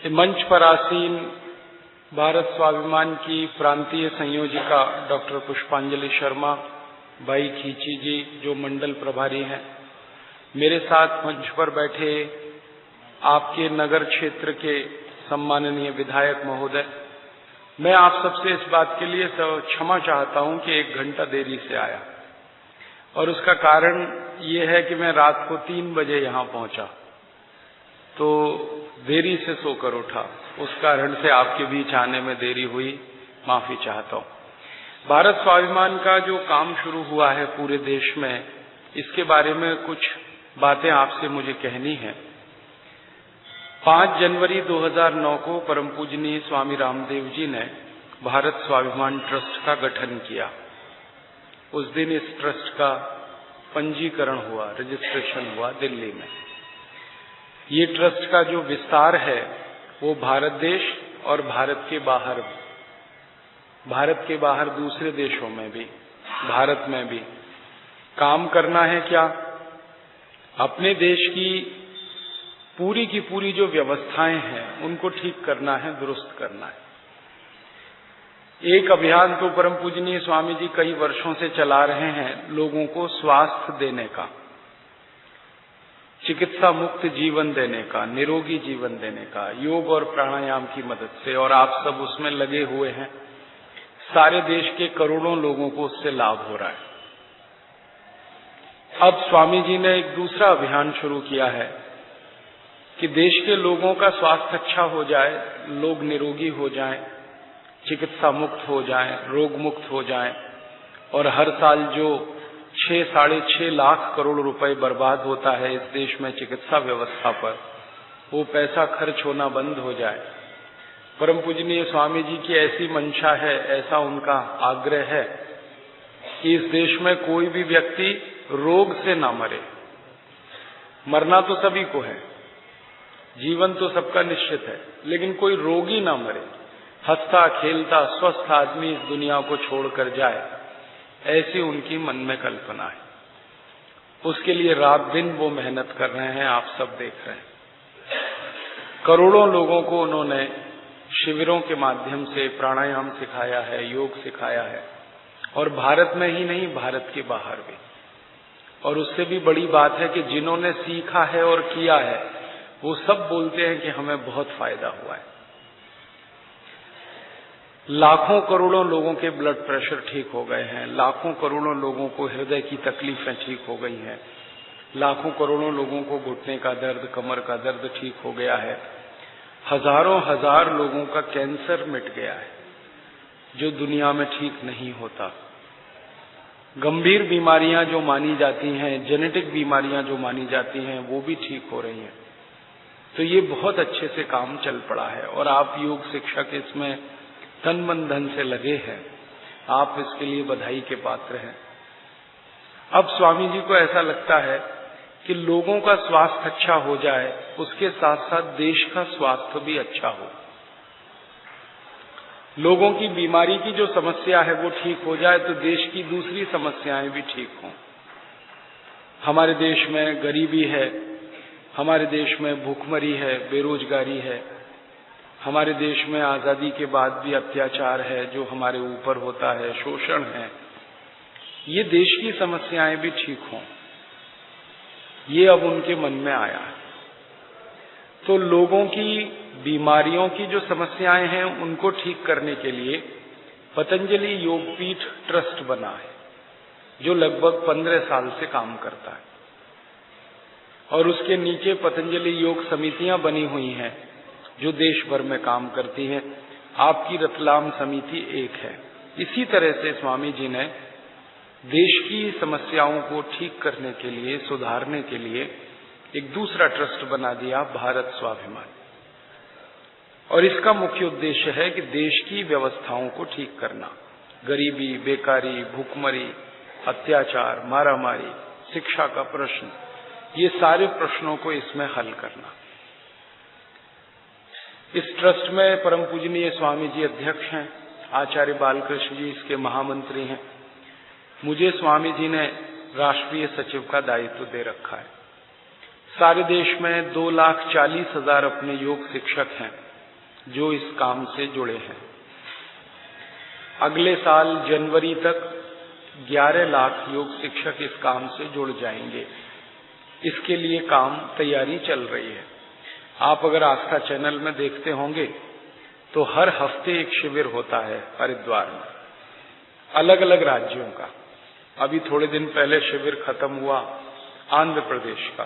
मंच पर आसीन भारत स्वाभिमान की प्रांतीय संयोजिका डॉक्टर पुष्पांजलि शर्मा, भाई खींची जी जो मंडल प्रभारी हैं, मेरे साथ मंच पर बैठे आपके नगर क्षेत्र के सम्माननीय विधायक महोदय, मैं आप सबसे इस बात के लिए क्षमा चाहता हूं कि 1 घंटा देरी से आया और उसका कारण ये है कि मैं रात को 3 बजे यहां पहुंचा, तो देरी से सोकर उठा, उस कारण से आपके बीच आने में देरी हुई, माफी चाहता हूं। भारत स्वाभिमान का जो काम शुरू हुआ है पूरे देश में, इसके बारे में कुछ बातें आपसे मुझे कहनी है। 5 जनवरी 2009 को परम पूजनीय स्वामी रामदेव जी ने भारत स्वाभिमान ट्रस्ट का गठन किया। उस दिन इस ट्रस्ट का पंजीकरण हुआ, रजिस्ट्रेशन हुआ दिल्ली में। ये ट्रस्ट का जो विस्तार है वो भारत देश और भारत के बाहर दूसरे देशों में भी, भारत में भी काम करना है। क्या अपने देश की पूरी जो व्यवस्थाएं हैं उनको ठीक करना है, दुरुस्त करना है। एक अभियान तो परम पूजनीय स्वामी जी कई वर्षों से चला रहे हैं, लोगों को स्वास्थ्य देने का, चिकित्सा मुक्त जीवन देने का, निरोगी जीवन देने का, योग और प्राणायाम की मदद से, और आप सब उसमें लगे हुए हैं। सारे देश के करोड़ों लोगों को उससे लाभ हो रहा है। अब स्वामी जी ने एक दूसरा अभियान शुरू किया है कि देश के लोगों का स्वास्थ्य अच्छा हो जाए, लोग निरोगी हो जाएं, चिकित्सा मुक्त हो जाएं, रोग मुक्त हो जाएं, और हर साल जो 6-6.5 लाख करोड़ रुपए बर्बाद होता है इस देश में चिकित्सा व्यवस्था पर, वो पैसा खर्च होना बंद हो जाए। परम पूजनीय स्वामी जी की ऐसी मंशा है, ऐसा उनका आग्रह है कि इस देश में कोई भी व्यक्ति रोग से ना मरे। मरना तो सभी को है, जीवन तो सबका निश्चित है, लेकिन कोई रोगी ना मरे, हंसता खेलता स्वस्थ आदमी इस दुनिया को छोड़कर जाए, ऐसी उनकी मन में कल्पना है। उसके लिए रात दिन वो मेहनत कर रहे हैं, आप सब देख रहे हैं। करोड़ों लोगों को उन्होंने शिविरों के माध्यम से प्राणायाम सिखाया है, योग सिखाया है, और भारत में ही नहीं, भारत के बाहर भी। और उससे भी बड़ी बात है कि जिन्होंने सीखा है और किया है, वो सब बोलते हैं कि हमें बहुत फायदा हुआ है। लाखों करोड़ों लोगों के ब्लड प्रेशर ठीक हो गए हैं, लाखों करोड़ों लोगों को हृदय की तकलीफें ठीक हो गई हैं, लाखों करोड़ों लोगों को घुटने का दर्द, कमर का दर्द ठीक हो गया है, हजारों हजार लोगों का कैंसर मिट गया है जो दुनिया में ठीक नहीं होता। गंभीर बीमारियां जो मानी जाती हैं, जेनेटिक बीमारियां जो मानी जाती हैं, वो भी ठीक हो रही हैं। तो ये बहुत अच्छे से काम चल पड़ा है और आप योग शिक्षक इसमें तन मन धन से लगे हैं, आप इसके लिए बधाई के पात्र हैं। अब स्वामी जी को ऐसा लगता है कि लोगों का स्वास्थ्य अच्छा हो जाए, उसके साथ साथ देश का स्वास्थ्य भी अच्छा हो। लोगों की बीमारी की जो समस्या है वो ठीक हो जाए तो देश की दूसरी समस्याएं भी ठीक हों। हमारे देश में गरीबी है, हमारे देश में भूखमरी है, बेरोजगारी है, हमारे देश में आजादी के बाद भी अत्याचार है जो हमारे ऊपर होता है, शोषण है। ये देश की समस्याएं भी ठीक हों, ये अब उनके मन में आया है। तो लोगों की बीमारियों की जो समस्याएं हैं उनको ठीक करने के लिए पतंजलि योगपीठ ट्रस्ट बना है, जो लगभग 15 साल से काम करता है, और उसके नीचे पतंजलि योग समितियां बनी हुई हैं जो देश भर में काम करती हैं। आपकी रतलाम समिति एक है। इसी तरह से स्वामी जी ने देश की समस्याओं को ठीक करने के लिए, सुधारने के लिए एक दूसरा ट्रस्ट बना दिया, भारत स्वाभिमान। और इसका मुख्य उद्देश्य है कि देश की व्यवस्थाओं को ठीक करना, गरीबी, बेकारी, भूखमरी, अत्याचार, मारामारी, शिक्षा का प्रश्न, ये सारे प्रश्नों को इसमें हल करना। इस ट्रस्ट में परम पूजनीय स्वामी जी अध्यक्ष हैं, आचार्य बालकृष्ण जी इसके महामंत्री हैं। मुझे स्वामी जी ने राष्ट्रीय सचिव का दायित्व दे रखा है। सारे देश में 2,40,000 अपने योग शिक्षक हैं जो इस काम से जुड़े हैं। अगले साल जनवरी तक 11 लाख योग शिक्षक इस काम से जुड़ जाएंगे। इसके लिए काम तैयारी चल रही है। आप अगर आस्था चैनल में देखते होंगे तो हर हफ्ते एक शिविर होता है हरिद्वार में, अलग अलग राज्यों का। अभी थोड़े दिन पहले शिविर खत्म हुआ आंध्र प्रदेश का,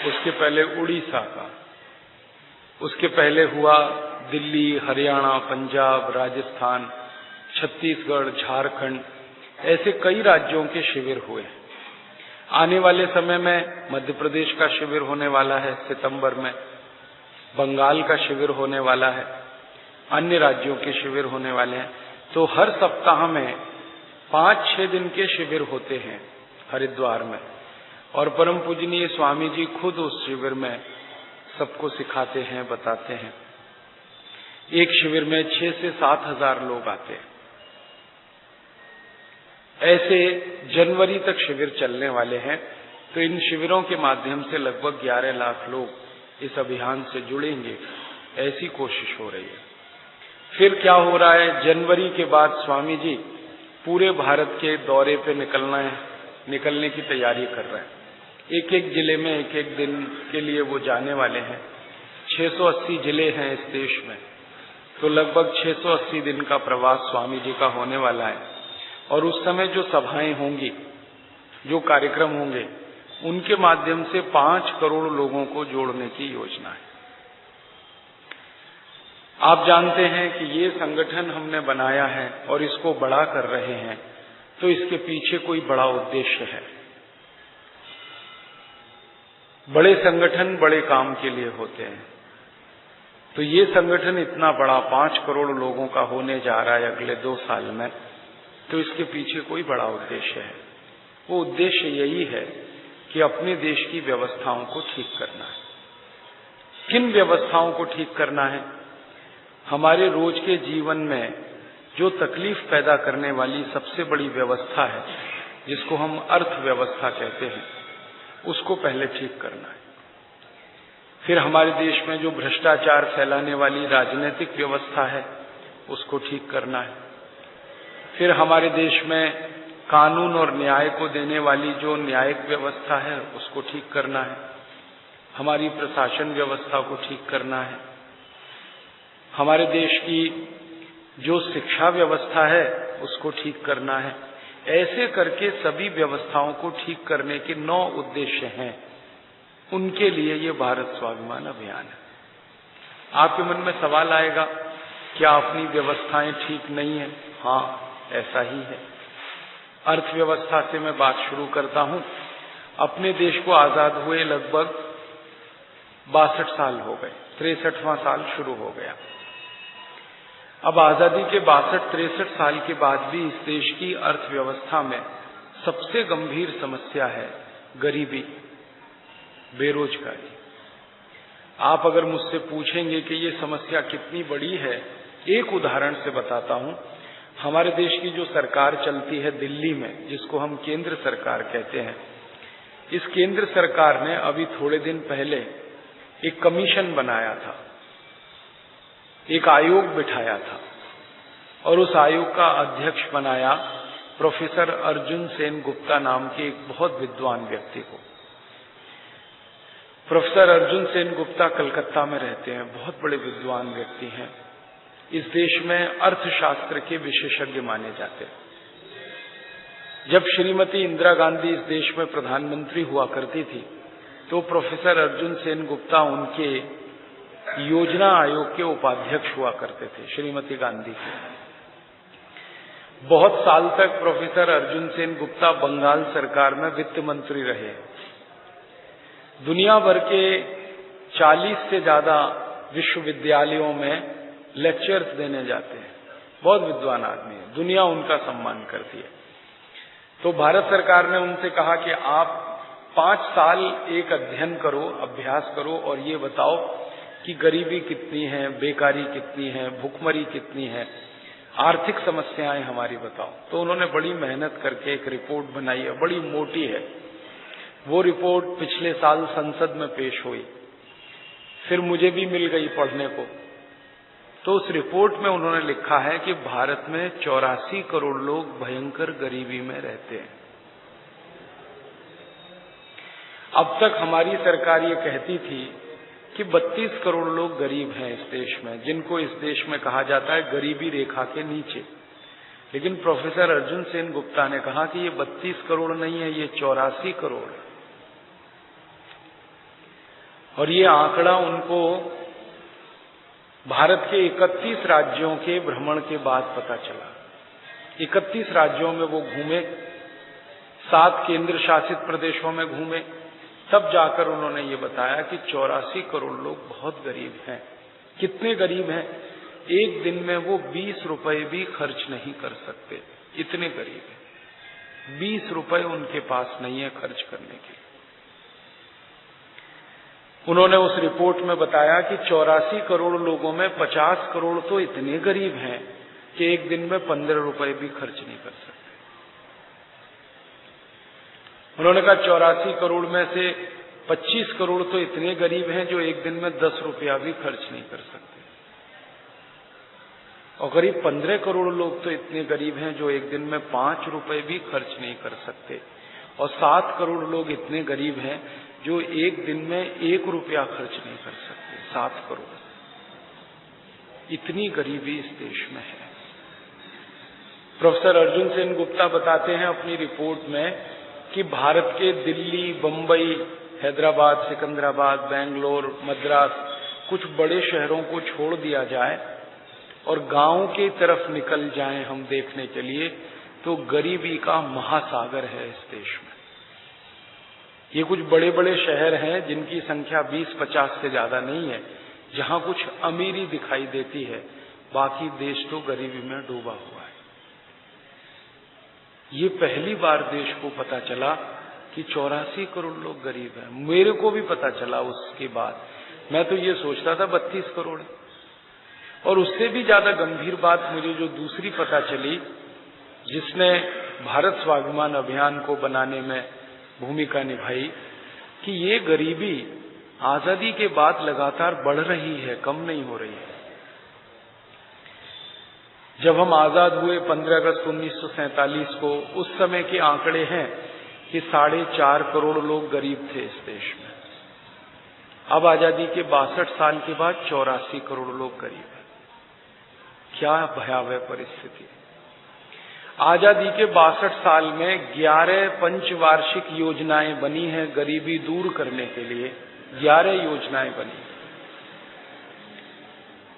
उसके पहले उड़ीसा का, उसके पहले हुआ दिल्ली, हरियाणा, पंजाब, राजस्थान, छत्तीसगढ़, झारखंड, ऐसे कई राज्यों के शिविर हुए। आने वाले समय में मध्य प्रदेश का शिविर होने वाला है सितंबर में, बंगाल का शिविर होने वाला है, अन्य राज्यों के शिविर होने वाले हैं। तो हर सप्ताह में 5-6 दिन के शिविर होते हैं हरिद्वार में, और परम पूजनीय स्वामी जी खुद उस शिविर में सबको सिखाते हैं, बताते हैं। एक शिविर में 6 से 7 हजार लोग आते हैं। ऐसे जनवरी तक शिविर चलने वाले हैं। तो इन शिविरों के माध्यम से लगभग 11 लाख लोग इस अभियान से जुड़ेंगे, ऐसी कोशिश हो रही है। फिर क्या हो रहा है, जनवरी के बाद स्वामी जी पूरे भारत के दौरे पे निकलने की तैयारी कर रहे हैं। एक एक जिले में एक एक दिन के लिए वो जाने वाले हैं। 680 जिले हैं इस देश में, तो लगभग 680 दिन का प्रवास स्वामी जी का होने वाला है। और उस समय जो सभाएं होंगी, जो कार्यक्रम होंगे, उनके माध्यम से 5 करोड़ लोगों को जोड़ने की योजना है। आप जानते हैं कि ये संगठन हमने बनाया है और इसको बड़ा कर रहे हैं, तो इसके पीछे कोई बड़ा उद्देश्य है। बड़े संगठन बड़े काम के लिए होते हैं। तो ये संगठन इतना बड़ा 5 करोड़ लोगों का होने जा रहा है अगले 2 साल में, तो इसके पीछे कोई बड़ा उद्देश्य है। वो उद्देश्य यही है कि अपने देश की व्यवस्थाओं को ठीक करना है। किन व्यवस्थाओं को ठीक करना है? हमारे रोज के जीवन में जो तकलीफ पैदा करने वाली सबसे बड़ी व्यवस्था है, जिसको हम अर्थव्यवस्था कहते हैं, उसको पहले ठीक करना है। फिर हमारे देश में जो भ्रष्टाचार फैलाने वाली राजनीतिक व्यवस्था है, उसको ठीक करना है। फिर हमारे देश में कानून और न्याय को देने वाली जो न्यायिक व्यवस्था है, उसको ठीक करना है। हमारी प्रशासन व्यवस्था को ठीक करना है। हमारे देश की जो शिक्षा व्यवस्था है, उसको ठीक करना है। ऐसे करके सभी व्यवस्थाओं को ठीक करने के 9 उद्देश्य हैं। उनके लिए ये भारत स्वाभिमान अभियान है। आपके मन में सवाल आएगा, क्या अपनी व्यवस्थाएं ठीक नहीं है? हाँ, ऐसा ही है। अर्थव्यवस्था से मैं बात शुरू करता हूं। अपने देश को आजाद हुए लगभग 62 साल हो गए, 63वां साल शुरू हो गया। अब आजादी के 62-63 साल के बाद भी इस देश की अर्थव्यवस्था में सबसे गंभीर समस्या है गरीबी, बेरोजगारी। आप अगर मुझसे पूछेंगे कि ये समस्या कितनी बड़ी है, एक उदाहरण से बताता हूं। हमारे देश की जो सरकार चलती है दिल्ली में, जिसको हम केंद्र सरकार कहते हैं, इस केंद्र सरकार ने अभी थोड़े दिन पहले एक कमीशन बनाया था, एक आयोग बिठाया था, और उस आयोग का अध्यक्ष बनाया प्रोफेसर अर्जुन सेन गुप्ता नाम के एक बहुत विद्वान व्यक्ति को। प्रोफेसर अर्जुन सेन गुप्ता कलकत्ता में रहते हैं, बहुत बड़े विद्वान व्यक्ति हैं। इस देश में अर्थशास्त्र के विशेषज्ञ माने जाते हैं। जब श्रीमती इंदिरा गांधी इस देश में प्रधानमंत्री हुआ करती थी, तो प्रोफेसर अर्जुन सेन गुप्ता उनके योजना आयोग के उपाध्यक्ष हुआ करते थे, श्रीमती गांधी के। बहुत साल तक प्रोफेसर अर्जुन सेन गुप्ता बंगाल सरकार में वित्त मंत्री रहे। दुनिया भर के 40 से ज्यादा विश्वविद्यालयों में लेक्चर्स देने जाते हैं। बहुत विद्वान आदमी है, दुनिया उनका सम्मान करती है। तो भारत सरकार ने उनसे कहा कि आप 5 साल एक अध्ययन करो, अभ्यास करो, और ये बताओ कि गरीबी कितनी है, बेकारी कितनी है, भुखमरी कितनी है, आर्थिक समस्याएं हमारी बताओ। तो उन्होंने बड़ी मेहनत करके एक रिपोर्ट बनाई है, बड़ी मोटी है। वो रिपोर्ट पिछले साल संसद में पेश हुई, फिर मुझे भी मिल गई पढ़ने को। तो उस रिपोर्ट में उन्होंने लिखा है कि भारत में 84 करोड़ लोग भयंकर गरीबी में रहते हैं। अब तक हमारी सरकार ये कहती थी कि 32 करोड़ लोग गरीब हैं इस देश में, जिनको इस देश में कहा जाता है गरीबी रेखा के नीचे। लेकिन प्रोफेसर अर्जुन सेन गुप्ता ने कहा कि ये 32 करोड़ नहीं है, ये 84 करोड़ है। और ये आंकड़ा उनको भारत के 31 राज्यों के भ्रमण के बाद पता चला। 31 राज्यों में वो घूमे, 7 केंद्र शासित प्रदेशों में घूमे, तब जाकर उन्होंने ये बताया कि 84 करोड़ लोग बहुत गरीब हैं। कितने गरीब हैं? एक दिन में वो 20 रुपए भी खर्च नहीं कर सकते, इतने गरीब हैं। 20 रुपए उनके पास नहीं है खर्च करने के। उन्होंने उस रिपोर्ट में बताया कि 84 करोड़ लोगों में 50 करोड़ तो इतने गरीब हैं कि एक दिन में 15 रुपए भी खर्च नहीं कर सकते। उन्होंने कहा 84 करोड़ में से 25 करोड़ तो इतने गरीब हैं जो एक दिन में 10 रुपया भी खर्च नहीं कर सकते, और करीब 15 करोड़ लोग तो इतने गरीब हैं जो एक दिन में 5 रुपए भी खर्च नहीं कर सकते, और 7 करोड़ लोग इतने गरीब हैं जो एक दिन में 1 रुपया खर्च नहीं कर सकते। 7 करोड़, इतनी गरीबी इस देश में है। प्रोफेसर अर्जुन सेन गुप्ता बताते हैं अपनी रिपोर्ट में कि भारत के दिल्ली, बंबई, हैदराबाद, सिकंदराबाद, बेंगलोर, मद्रास, कुछ बड़े शहरों को छोड़ दिया जाए और गांव की तरफ निकल जाएं हम देखने के लिए, तो गरीबी का महासागर है इस देश में। ये कुछ बड़े बड़े शहर हैं जिनकी संख्या 20-50 से ज्यादा नहीं है, जहां कुछ अमीरी दिखाई देती है, बाकी देश तो गरीबी में डूबा हुआ है। ये पहली बार देश को पता चला कि 84 करोड़ लोग गरीब हैं। मेरे को भी पता चला उसके बाद। मैं तो ये सोचता था 32 करोड़। और उससे भी ज्यादा गंभीर बात मुझे जो दूसरी पता चली, जिसने भारत स्वाभिमान अभियान को बनाने में भूमिका निभाई, कि ये गरीबी आजादी के बाद लगातार बढ़ रही है, कम नहीं हो रही है। जब हम आजाद हुए 15 अगस्त 1947 को, उस समय के आंकड़े हैं कि 4.5 करोड़ लोग गरीब थे इस देश में। अब आजादी के 62 साल के बाद 84 करोड़ लोग गरीब हैं। क्या भयावह परिस्थिति। आजादी के 62 साल में 11 पंचवार्षिक योजनाएं बनी हैं गरीबी दूर करने के लिए। 11 योजनाएं बनी,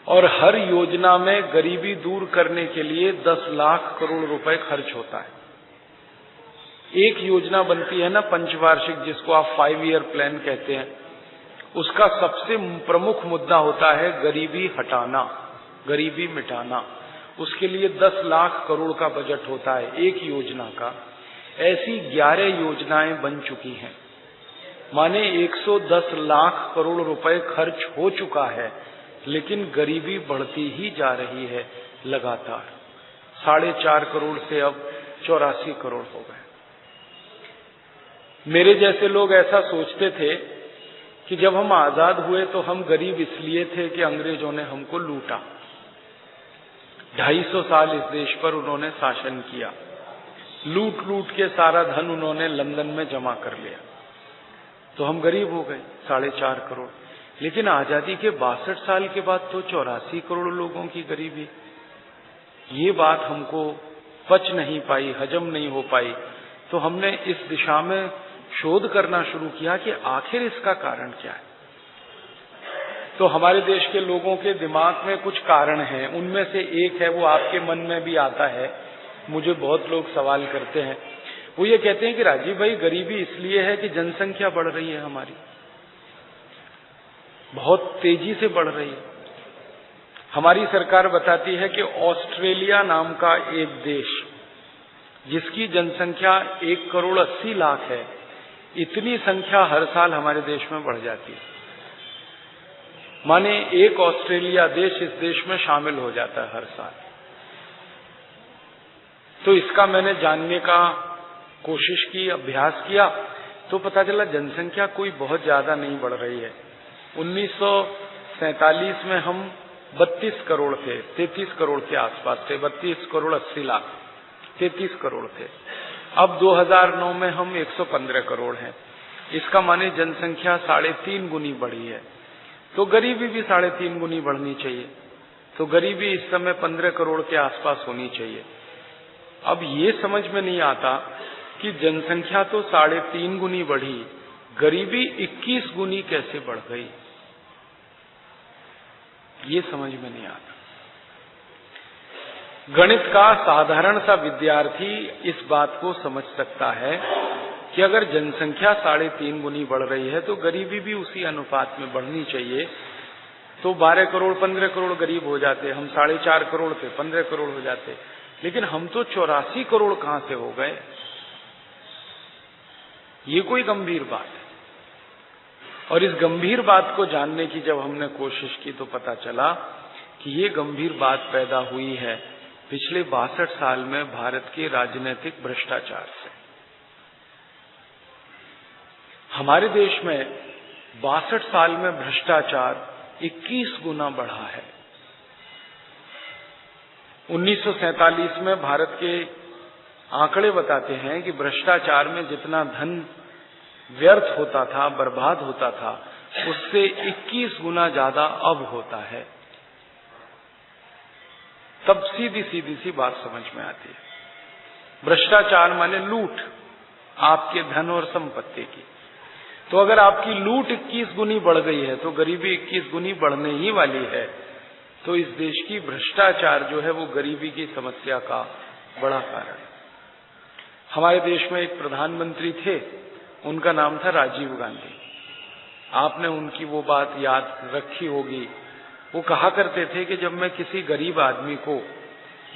और हर योजना में गरीबी दूर करने के लिए 10 लाख करोड़ रुपए खर्च होता है। एक योजना बनती है ना पंचवार्षिक, जिसको आप 5 ईयर प्लान कहते हैं, उसका सबसे प्रमुख मुद्दा होता है गरीबी हटाना, गरीबी मिटाना। उसके लिए 10 लाख करोड़ का बजट होता है एक योजना का। ऐसी 11 योजनाएं बन चुकी हैं, माने 110 लाख करोड़ रुपए खर्च हो चुका है, लेकिन गरीबी बढ़ती ही जा रही है लगातार। 4.5 करोड़ से अब 84 करोड़ हो गए। मेरे जैसे लोग ऐसा सोचते थे कि जब हम आजाद हुए तो हम गरीब इसलिए थे कि अंग्रेजों ने हमको लूटा। 250 साल इस देश पर उन्होंने शासन किया, लूट लूट के सारा धन उन्होंने लंदन में जमा कर लिया, तो हम गरीब हो गए 4.5 करोड़। लेकिन आजादी के 62 साल के बाद तो 84 करोड़ लोगों की गरीबी, ये बात हमको पच नहीं पाई, हजम नहीं हो पाई। तो हमने इस दिशा में शोध करना शुरू किया कि आखिर इसका कारण क्या है। तो हमारे देश के लोगों के दिमाग में कुछ कारण हैं, उनमें से एक है, वो आपके मन में भी आता है, मुझे बहुत लोग सवाल करते हैं। वो ये कहते हैं कि राजीव भाई, गरीबी इसलिए है कि जनसंख्या बढ़ रही है, हमारी बहुत तेजी से बढ़ रही है। हमारी सरकार बताती है कि ऑस्ट्रेलिया नाम का एक देश, जिसकी जनसंख्या 1 करोड़ 80 लाख है, इतनी संख्या हर साल हमारे देश में बढ़ जाती है। माने एक ऑस्ट्रेलिया देश इस देश में शामिल हो जाता है हर साल। तो इसका मैंने जानने का कोशिश की, अभ्यास किया, तो पता चला जनसंख्या कोई बहुत ज्यादा नहीं बढ़ रही है। 1947 में हम 32 करोड़ थे, 33 करोड़ के आसपास थे, 32 करोड़ 80 लाख, 33 करोड़ थे। अब 2009 में हम 115 करोड़ हैं। इसका माने जनसंख्या 3.5 गुनी बढ़ी है, तो गरीबी भी 3.5 गुनी बढ़नी चाहिए। तो गरीबी इस समय 15 करोड़ के आसपास होनी चाहिए। अब ये समझ में नहीं आता कि जनसंख्या तो 3.5 गुनी बढ़ी, गरीबी 21 गुनी कैसे बढ़ गई, ये समझ में नहीं आता। गणित का साधारण सा विद्यार्थी इस बात को समझ सकता है कि अगर जनसंख्या 3.5 गुनी बढ़ रही है तो गरीबी भी उसी अनुपात में बढ़नी चाहिए। तो 12 करोड़ 15 करोड़ गरीब हो जाते, हम 4.5 करोड़ थे 15 करोड़ हो जाते, लेकिन हम तो 84 करोड़ कहां से हो गए। ये कोई गंभीर बात है। और इस गंभीर बात को जानने की जब हमने कोशिश की तो पता चला कि ये गंभीर बात पैदा हुई है पिछले 62 साल में भारत के राजनीतिक भ्रष्टाचार से। हमारे देश में 62 साल में भ्रष्टाचार 21 गुना बढ़ा है। 1947 में भारत के आंकड़े बताते हैं कि भ्रष्टाचार में जितना धन व्यर्थ होता था, बर्बाद होता था, उससे 21 गुना ज्यादा अब होता है। तब सीधी सी बात समझ में आती है। भ्रष्टाचार माने लूट आपके धन और संपत्ति की। तो अगर आपकी लूट 21 गुनी बढ़ गई है तो गरीबी 21 गुनी बढ़ने ही वाली है। तो इस देश की भ्रष्टाचार जो है वो गरीबी की समस्या का बड़ा कारण है। हमारे देश में एक प्रधानमंत्री थे, उनका नाम था राजीव गांधी। आपने उनकी वो बात याद रखी होगी। वो कहा करते थे कि जब मैं किसी गरीब आदमी को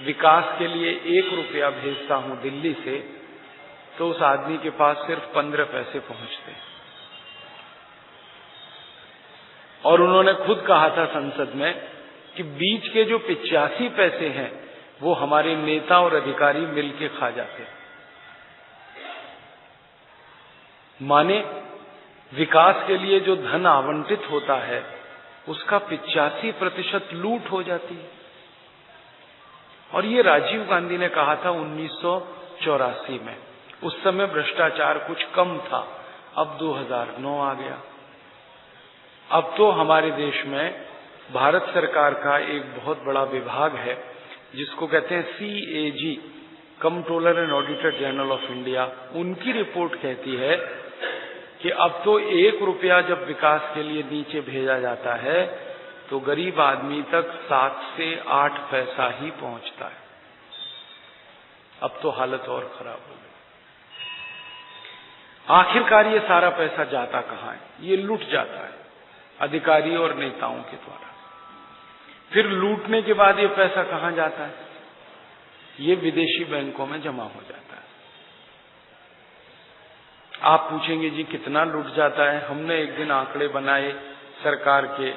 विकास के लिए 1 रुपया भेजता हूं दिल्ली से, तो उस आदमी के पास सिर्फ 15 पैसे पहुंचते। और उन्होंने खुद कहा था संसद में कि बीच के जो 85 पैसे हैं वो हमारे नेता और अधिकारी मिलके खा जाते। माने विकास के लिए जो धन आवंटित होता है उसका 85% लूट हो जाती है। और ये राजीव गांधी ने कहा था 1984 में। उस समय भ्रष्टाचार कुछ कम था, अब 2009 आ गया। अब तो हमारे देश में भारत सरकार का एक बहुत बड़ा विभाग है जिसको कहते हैं CAG, controller and auditor general of India. उनकी रिपोर्ट कहती है कि अब तो 1 रुपया जब विकास के लिए नीचे भेजा जाता है तो गरीब आदमी तक 7 से 8 पैसा ही पहुंचता है। अब तो हालत और खराब हो गई। आखिरकार ये सारा पैसा जाता कहां है? ये लूट जाता है अधिकारी और नेताओं के द्वारा। फिर लूटने के बाद ये पैसा कहां जाता है? ये विदेशी बैंकों में जमा हो जाता है। आप पूछेंगे जी कितना लूट जाता है? हमने एक दिन आंकड़े बनाए, सरकार के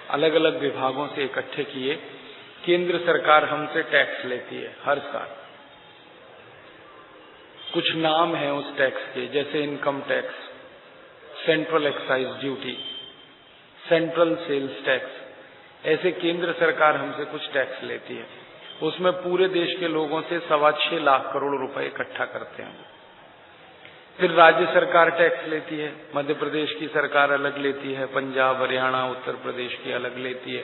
अलग अलग विभागों से इकट्ठे किए। केंद्र सरकार हमसे टैक्स लेती है हर साल। कुछ नाम है उस टैक्स के, जैसे income tax, central excise duty, central sales tax. ऐसे केंद्र सरकार हमसे कुछ टैक्स लेती है। उसमें पूरे देश के लोगों से 6.25 लाख करोड़ रुपए इकट्ठा करते हैं। फिर राज्य सरकार टैक्स लेती है, मध्य प्रदेश की सरकार अलग लेती है, पंजाब, हरियाणा, उत्तर प्रदेश की अलग लेती है।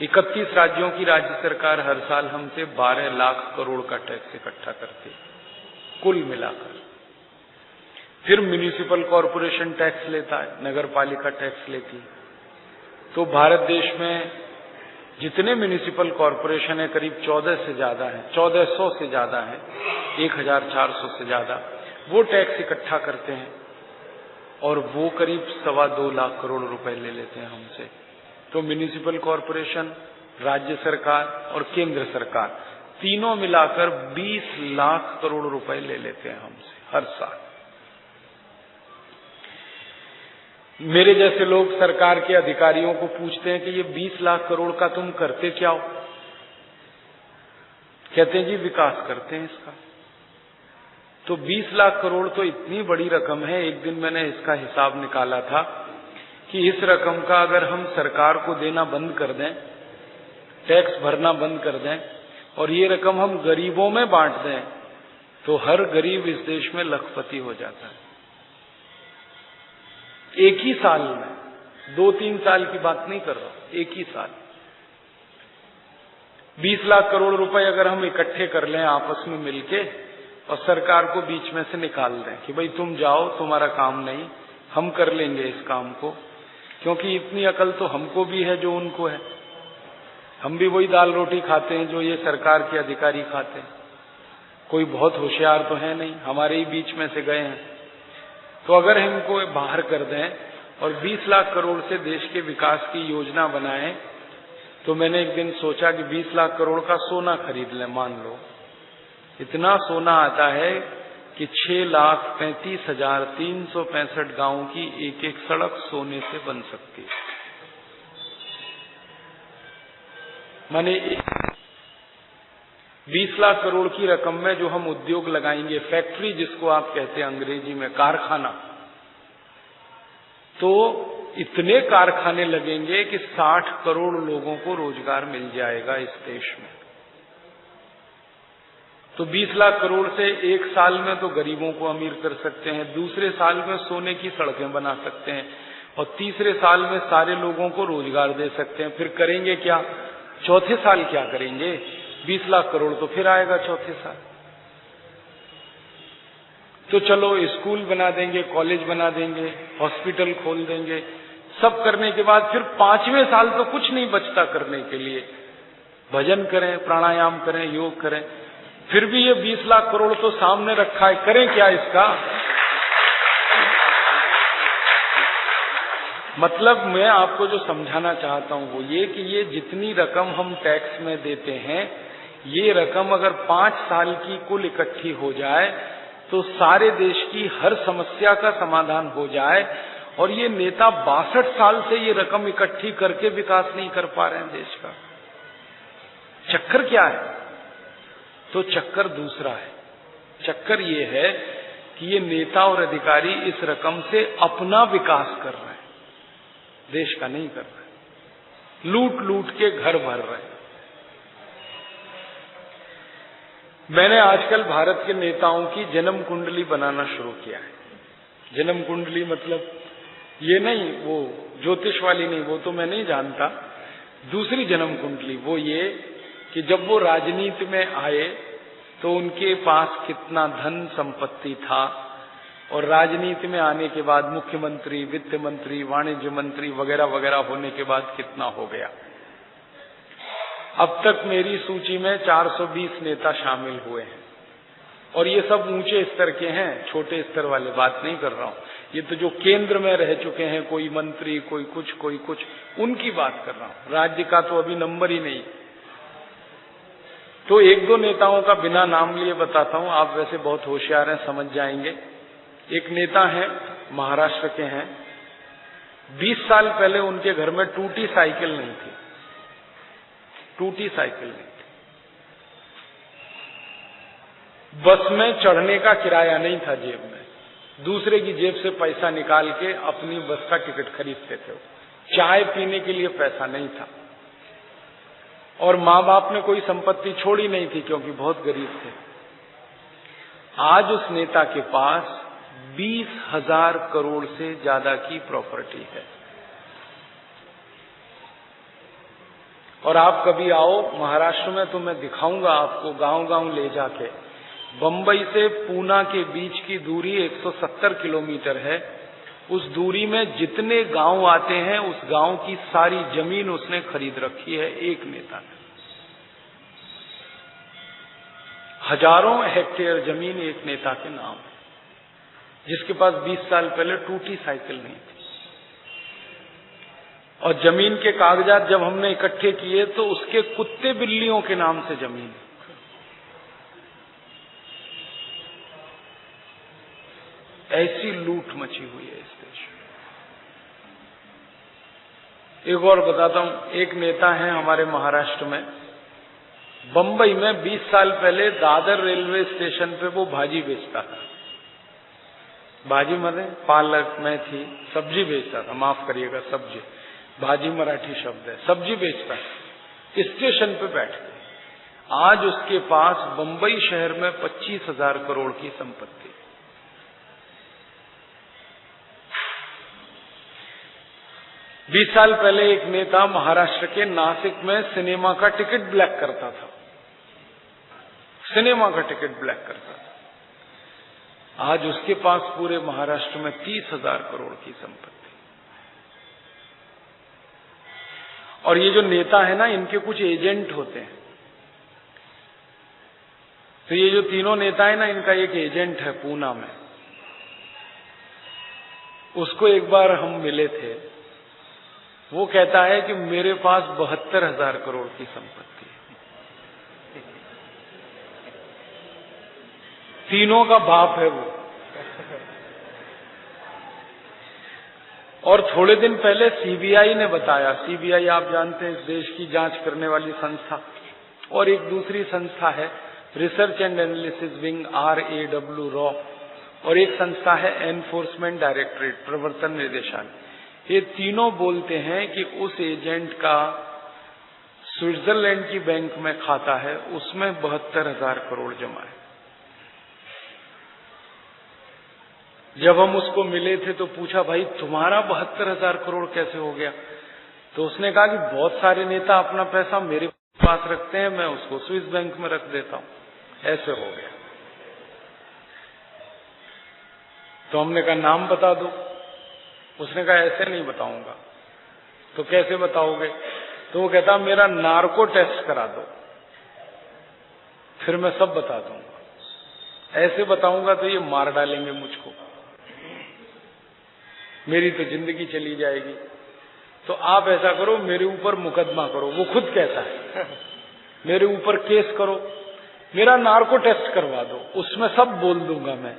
31 राज्यों की राज्य सरकार हर साल हमसे 12 लाख करोड़ का टैक्स इकट्ठा करती है कुल मिलाकर। फिर म्युनिसिपल कॉरपोरेशन टैक्स लेता है, नगर पालिका टैक्स लेती है। तो भारत देश में जितने म्युनिसिपल कॉरपोरेशन है करीब 14 से ज्यादा है, 1400 से ज्यादा है, 1400 से ज्यादा वो टैक्स इकट्ठा करते हैं और वो करीब 2.25 लाख करोड़ रुपए ले लेते हैं हमसे। तो म्युनिसिपल कॉरपोरेशन, राज्य सरकार और केंद्र सरकार तीनों मिलाकर 20 लाख करोड़ रुपए ले लेते हैं हमसे हर साल। मेरे जैसे लोग सरकार के अधिकारियों को पूछते हैं कि ये 20 लाख करोड़ का तुम करते क्या हो? कहते हैं जी विकास करते हैं इसका। तो 20 लाख करोड़ तो इतनी बड़ी रकम है। एक दिन मैंने इसका हिसाब निकाला था कि इस रकम का अगर हम सरकार को देना बंद कर दें टैक्स भरना बंद कर दें और ये रकम हम गरीबों में बांट दें तो हर गरीब इस देश में लखपति हो जाता है। एक ही साल में, 2-3 साल की बात नहीं कर रहा, एक ही साल 20 लाख करोड़ रुपए अगर हम इकट्ठे कर लें आपस में मिलके और सरकार को बीच में से निकाल दें कि भाई तुम जाओ, तुम्हारा काम नहीं, हम कर लेंगे इस काम को, क्योंकि इतनी अकल तो हमको भी है जो उनको है। हम भी वही दाल रोटी खाते हैं जो ये सरकार के अधिकारी खाते हैं, कोई बहुत होशियार तो है नहीं, हमारे ही बीच में से गए हैं। तो अगर इनको बाहर कर दें और 20 लाख करोड़ से देश के विकास की योजना बनाएं, तो मैंने एक दिन सोचा कि 20 लाख करोड़ का सोना खरीद लें। मान लो इतना सोना आता है कि 6,35,365 गांवों की एक एक सड़क सोने से बन सकती है। माने 20 लाख करोड़ की रकम में जो हम उद्योग लगाएंगे, फैक्ट्री जिसको आप कहते हैं अंग्रेजी में, कारखाना, तो इतने कारखाने लगेंगे कि 60 करोड़ लोगों को रोजगार मिल जाएगा इस देश में। तो 20 लाख करोड़ से एक साल में तो गरीबों को अमीर कर सकते हैं, दूसरे साल में सोने की सड़कें बना सकते हैं और तीसरे साल में सारे लोगों को रोजगार दे सकते हैं। फिर करेंगे क्या? चौथे साल क्या करेंगे? 20 लाख करोड़ तो फिर आएगा चौथे साल। तो चलो स्कूल बना देंगे, कॉलेज बना देंगे, हॉस्पिटल खोल देंगे, सब करने के बाद फिर 5वें साल तो कुछ नहीं बचता करने के लिए। भजन करें, प्राणायाम करें, योग करें, फिर भी ये 20 लाख करोड़ तो सामने रखा है, करें क्या इसका? मतलब मैं आपको जो समझाना चाहता हूं वो ये कि ये जितनी रकम हम टैक्स में देते हैं, ये रकम अगर 5 साल की कुल इकट्ठी हो जाए तो सारे देश की हर समस्या का समाधान हो जाए। और ये नेता 62 साल से ये रकम इकट्ठी करके विकास नहीं कर पा रहे हैं देश का। चक्कर क्या है? तो चक्कर दूसरा है। चक्कर ये है कि ये नेता और अधिकारी इस रकम से अपना विकास कर रहे हैं, देश का नहीं कर रहे, लूट लूट के घर भर रहे हैं। मैंने आजकल भारत के नेताओं की जन्म कुंडली बनाना शुरू किया है। जन्म कुंडली मतलब ये नहीं, वो ज्योतिष वाली नहीं, वो तो मैं नहीं जानता। दूसरी जन्म कुंडली वो ये कि जब वो राजनीति में आए तो उनके पास कितना धन संपत्ति था और राजनीति में आने के बाद मुख्यमंत्री, वित्त मंत्री, वाणिज्य मंत्री वगैरह वगैरह होने के बाद कितना हो गया। अब तक मेरी सूची में 420 नेता शामिल हुए हैं और ये सब ऊंचे स्तर के हैं, छोटे स्तर वाले बात नहीं कर रहा हूं। ये तो जो केंद्र में रह चुके हैं, कोई मंत्री, कोई कुछ, उनकी बात कर रहा हूं। राज्य का तो अभी नंबर ही नहीं। तो 1-2 नेताओं का बिना नाम लिए बताता हूं, आप वैसे बहुत होशियार हैं, समझ जाएंगे। एक नेता है, महाराष्ट्र के हैं। 20 साल पहले उनके घर में टूटी साइकिल नहीं थी, टूटी साइकिल नहीं थी। बस में चढ़ने का किराया नहीं था जेब में, दूसरे की जेब से पैसा निकाल के अपनी बस का टिकट खरीदते थे। चाय पीने के लिए पैसा नहीं था और माँ बाप ने कोई संपत्ति छोड़ी नहीं थी क्योंकि बहुत गरीब थे। आज उस नेता के पास 20,000 करोड़ से ज्यादा की प्रॉपर्टी है। और आप कभी आओ महाराष्ट्र में तो मैं दिखाऊंगा आपको, गांव गांव ले जाके। बंबई से पूना के बीच की दूरी 170 किलोमीटर है। उस दूरी में जितने गांव आते हैं उस गांव की सारी जमीन उसने खरीद रखी है एक नेता ने। हजारों हेक्टेयर जमीन एक नेता के नाम है, जिसके पास 20 साल पहले टूटी साइकिल नहीं थी। और जमीन के कागजात जब हमने इकट्ठे किए तो उसके कुत्ते बिल्लियों के नाम से जमीन। ऐसी लूट मची हुई है इस देश में। एक और बताता हूं, एक नेता है हमारे महाराष्ट्र में, बंबई में 20 साल पहले दादर रेलवे स्टेशन पे वो भाजी बेचता था। भाजी मरे पालक, मेथी, सब्जी बेचता था, माफ करिएगा सब्जी, भाजी मराठी शब्द है, सब्जी बेचता है। स्टेशन पे बैठ के। आज उसके पास बंबई शहर में 25,000 करोड़ की संपत्ति। बीस साल पहले एक नेता महाराष्ट्र के नासिक में सिनेमा का टिकट ब्लैक करता था, सिनेमा का टिकट ब्लैक करता था। आज उसके पास पूरे महाराष्ट्र में 30,000 करोड़ की संपत्ति। और ये जो नेता है ना, इनके कुछ एजेंट होते हैं। तो ये जो तीनों नेता है ना, इनका एक एजेंट है पूना में। उसको एक बार हम मिले थे। वो कहता है कि मेरे पास 72,000 करोड़ की संपत्ति है। तीनों का बाप है वो। और थोड़े दिन पहले सीबीआई ने बताया, सीबीआई आप जानते हैं इस देश की जांच करने वाली संस्था, और एक दूसरी संस्था है research and analysis wing RAW raw, और एक संस्था है एनफोर्समेंट डायरेक्टरेट प्रवर्तन निदेशालय। ये तीनों बोलते हैं कि उस एजेंट का स्विट्जरलैंड की बैंक में खाता है, उसमें 72,000 करोड़ जमा है। जब हम उसको मिले थे तो पूछा, भाई तुम्हारा 72,000 करोड़ कैसे हो गया? तो उसने कहा कि बहुत सारे नेता अपना पैसा मेरे पास रखते हैं, मैं उसको स्विस बैंक में रख देता हूं, ऐसे हो गया। तो हमने कहा नाम बता दो। उसने कहा ऐसे नहीं बताऊंगा। तो कैसे बताओगे? तो वो कहता मेरा नार्को टेस्ट करा दो, फिर मैं सब बता दूंगा। ऐसे बताऊंगा तो ये मार डालेंगे मुझको, मेरी तो जिंदगी चली जाएगी। तो आप ऐसा करो, मेरे ऊपर मुकदमा करो। वो खुद कहता है मेरे ऊपर केस करो, मेरा नार्को टेस्ट करवा दो, उसमें सब बोल दूंगा मैं,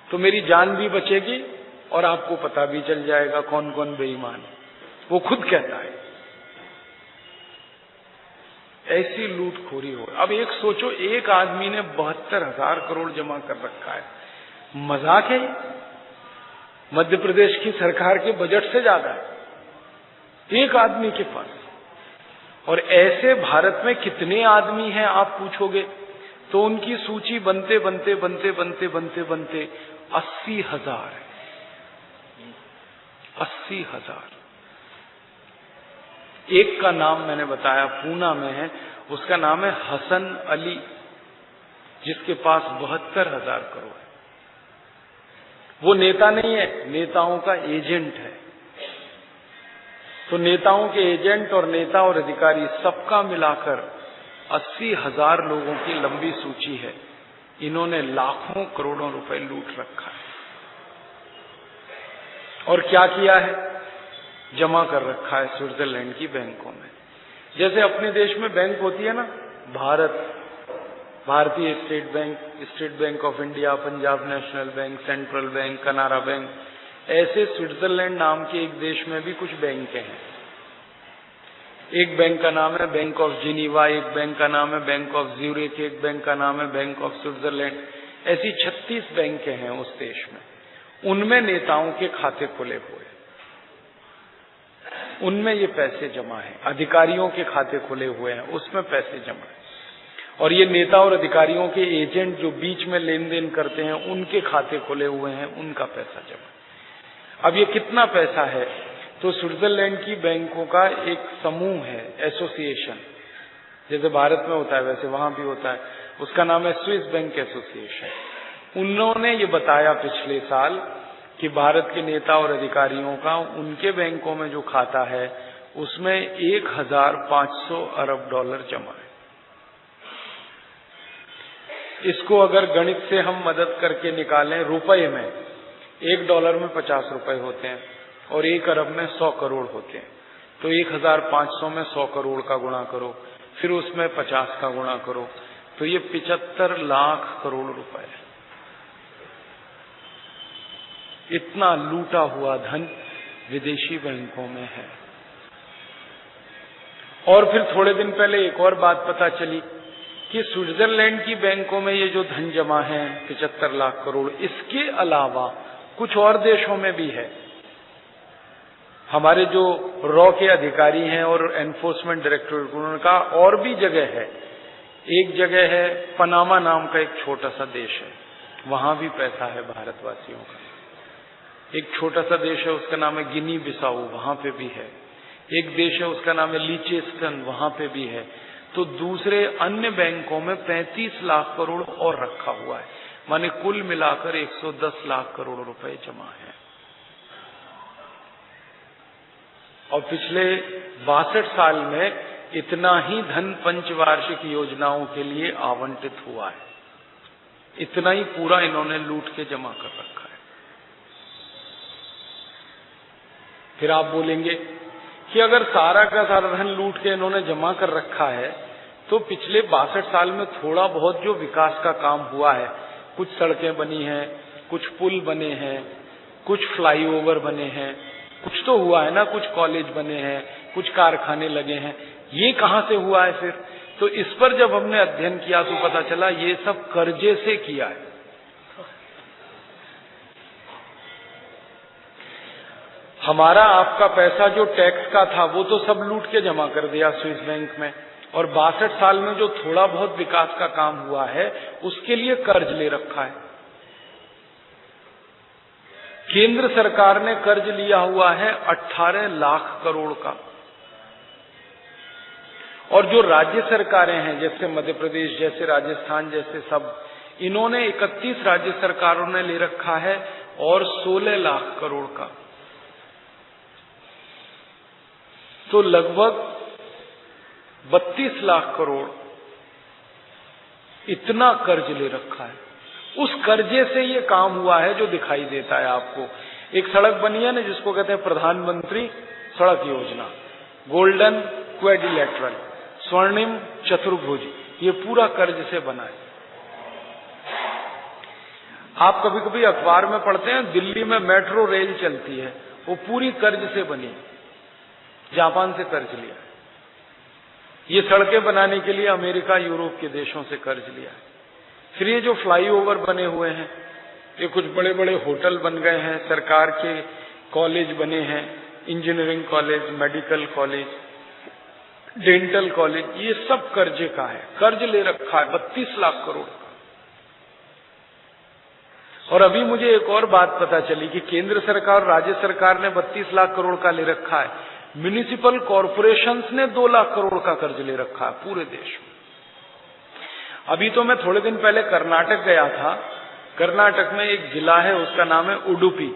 तो मेरी जान भी बचेगी और आपको पता भी चल जाएगा कौन कौन बेईमान है। वो खुद कहता है। ऐसी लूटखोरी हो। अब एक सोचो, एक आदमी ने 72,000 करोड़ जमा कर रखा है। मजाक है? मध्य प्रदेश की सरकार के बजट से ज्यादा है एक आदमी के पास। और ऐसे भारत में कितने आदमी हैं आप पूछोगे तो उनकी सूची बनते बनते बनते बनते बनते बनते 80,000 है। 80,000। एक का नाम मैंने बताया पूना में है, उसका नाम है हसन अली, जिसके पास 72,000 करोड़ है। वो नेता नहीं है, नेताओं का एजेंट है। तो नेताओं के एजेंट और नेता और अधिकारी सबका मिलाकर 80,000 लोगों की लंबी सूची है। इन्होंने लाखों करोड़ों रुपए लूट रखा है। और क्या किया है? जमा कर रखा है स्विट्जरलैंड की बैंकों में। जैसे अपने देश में बैंक होती है ना, भारतीय state bank, state bank of India, Punjab national bank, central bank, Canara bank, ऐसे स्विट्जरलैंड नाम के एक देश में भी कुछ बैंकें हैं। एक बैंक का नाम है बैंक ऑफ जिनीवा, एक बैंक का नाम है बैंक ऑफ ज्यूरिख, एक बैंक का नाम है बैंक ऑफ स्विट्जरलैंड। ऐसी 36 बैंकें हैं उस देश में। उनमें नेताओं के खाते खुले हुए, उनमें ये पैसे जमा है। अधिकारियों के खाते खुले हुए हैं, उसमें पैसे जमा है। और ये नेता और अधिकारियों के एजेंट जो बीच में लेन देन करते हैं, उनके खाते खुले हुए हैं, उनका पैसा जमा। अब ये कितना पैसा है? तो स्विट्जरलैंड की बैंकों का एक समूह है, एसोसिएशन, जैसे भारत में होता है वैसे वहां भी होता है, उसका नाम है स्विस बैंक एसोसिएशन। उन्होंने ये बताया पिछले साल कि भारत के नेता और अधिकारियों का उनके बैंकों में जो खाता है उसमें 1,500 अरब डॉलर जमा है। इसको अगर गणित से हम मदद करके निकालें रुपए में, $1 में 50 रुपए होते हैं और 1 अरब में 100 करोड़ होते हैं। तो 1,500 में 100 करोड़ का गुणा करो, फिर उसमें 50 का गुणा करो, तो ये 75 लाख करोड़ रुपए है। इतना लूटा हुआ धन विदेशी बैंकों में है। और फिर थोड़े दिन पहले एक और बात पता चली कि स्विट्जरलैंड की बैंकों में ये जो धन जमा है 75 लाख करोड़, इसके अलावा कुछ और देशों में भी है। हमारे जो रॉ के अधिकारी हैं और एनफोर्समेंट डायरेक्टरेट, उन्होंने कहा और भी जगह है। एक जगह है पनामा नाम का एक छोटा सा देश है, वहां भी पैसा है भारतवासियों का। एक छोटा सा देश है, उसका नाम है गिनी बिसाऊ, वहां पे भी है। एक देश है, उसका नाम है लीचेस्टन, वहां पे भी है। तो दूसरे अन्य बैंकों में 35 लाख करोड़ और रखा हुआ है, माने कुल मिलाकर 110 लाख करोड़ रुपए जमा है। और पिछले 62 साल में इतना ही धन पंचवार्षिक योजनाओं के लिए आवंटित हुआ है, इतना ही पूरा इन्होंने लूट के जमा कर रखा है। फिर आप बोलेंगे कि अगर सारा का सारा धन लूट के इन्होंने जमा कर रखा है, तो पिछले 62 साल में थोड़ा बहुत जो विकास का काम हुआ है, कुछ सड़कें बनी हैं, कुछ पुल बने हैं, कुछ फ्लाईओवर बने हैं, कुछ तो हुआ है ना, कुछ कॉलेज बने हैं, कुछ कारखाने लगे हैं, ये कहां से हुआ है फिर? तो इस पर जब हमने अध्ययन किया तो पता चला ये सब कर्जे से किया है। हमारा आपका पैसा जो टैक्स का था वो तो सब लूट के जमा कर दिया स्विस बैंक में, और 62 साल में जो थोड़ा बहुत विकास का काम हुआ है उसके लिए कर्ज ले रखा है। केंद्र सरकार ने कर्ज लिया हुआ है 18 लाख करोड़ का, और जो राज्य सरकारें हैं जैसे मध्य प्रदेश, जैसे राजस्थान, जैसे सब, इन्होंने 31 राज्य सरकारों ने ले रखा है और 16 लाख करोड़ का। तो लगभग 32 लाख करोड़ इतना कर्ज ले रखा है। उस कर्जे से ये काम हुआ है जो दिखाई देता है आपको। एक सड़क बनी है ना जिसको कहते हैं प्रधानमंत्री सड़क योजना, गोल्डन क्वेड्रिलेटरल, स्वर्णिम चतुर्भुज, ये पूरा कर्ज से बना है। आप कभी कभी अखबार में पढ़ते हैं दिल्ली में मेट्रो रेल चलती है, वो पूरी कर्ज से बनी, जापान से कर्ज लिया। ये सड़कें बनाने के लिए अमेरिका, यूरोप के देशों से कर्ज लिया है। फिर ये जो फ्लाईओवर बने हुए हैं, ये कुछ बड़े बड़े होटल बन गए हैं, सरकार के कॉलेज बने हैं, engineering college, medical college, dental college, ये सब कर्जे का है। कर्ज ले रखा है 32 लाख करोड़ का। और अभी मुझे एक और बात पता चली कि केंद्र सरकार और राज्य सरकार ने 32 लाख करोड़ का ले रखा है, म्युनिसिपल कॉरपोरेशंस ने 2 लाख करोड़ का कर्ज ले रखा है पूरे देश में। अभी तो मैं थोड़े दिन पहले कर्नाटक गया था। कर्नाटक में एक जिला है, उसका नाम है उडुपी।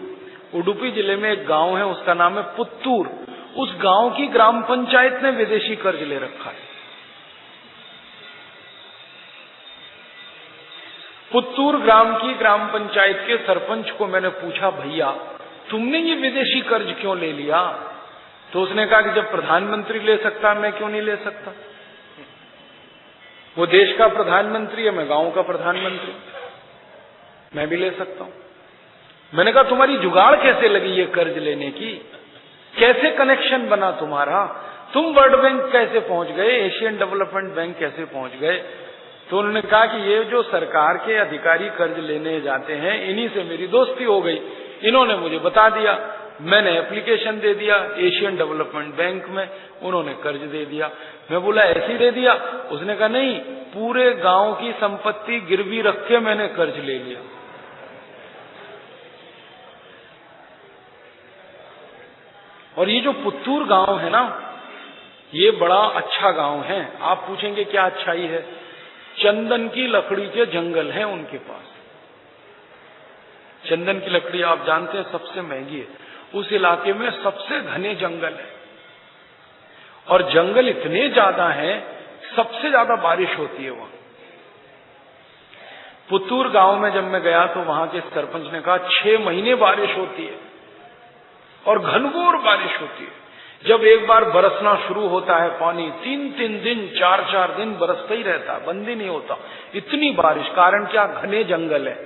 उडुपी जिले में एक गांव है, उसका नाम है पुत्तूर। उस गांव की ग्राम पंचायत ने विदेशी कर्ज ले रखा है। पुत्तूर ग्राम की ग्राम पंचायत के सरपंच को मैंने पूछा, भैया तुमने ये विदेशी कर्ज क्यों ले लिया? तो उसने कहा कि जब प्रधानमंत्री ले सकता मैं क्यों नहीं ले सकता? वो देश का प्रधानमंत्री है, मैं गांव का प्रधानमंत्री, मैं भी ले सकता हूं। मैंने कहा तुम्हारी जुगाड़ कैसे लगी ये कर्ज लेने की? कैसे कनेक्शन बना तुम्हारा? तुम वर्ल्ड बैंक कैसे पहुंच गए? एशियन डेवलपमेंट बैंक कैसे पहुंच गए? तो उन्होंने कहा कि ये जो सरकार के अधिकारी कर्ज लेने जाते हैं, इन्हीं से मेरी दोस्ती हो गई। इन्होंने मुझे बता दिया, मैंने एप्लीकेशन दे दिया एशियन डेवलपमेंट बैंक में, उन्होंने कर्ज दे दिया। मैं बोला ऐसे ही दे दिया? उसने कहा नहीं, पूरे गांव की संपत्ति गिरवी रख के मैंने कर्ज ले लिया। और ये जो पुत्तूर गांव है ना, ये बड़ा अच्छा गांव है। आप पूछेंगे क्या अच्छाई है? चंदन की लकड़ी के जंगल हैं उनके पास। चंदन की लकड़ी आप जानते हैं सबसे महंगी है। उस इलाके में सबसे घने जंगल है, और जंगल इतने ज्यादा हैं, सबसे ज्यादा बारिश होती है वहां। पुत्तूर गांव में जब मैं गया तो वहां के सरपंच ने कहा 6 महीने बारिश होती है और घनघोर बारिश होती है। जब एक बार बरसना शुरू होता है पानी, 3-3 दिन 4-4 दिन बरसता ही रहता है, बंद ही नहीं होता। इतनी बारिश, कारण क्या? घने जंगल है।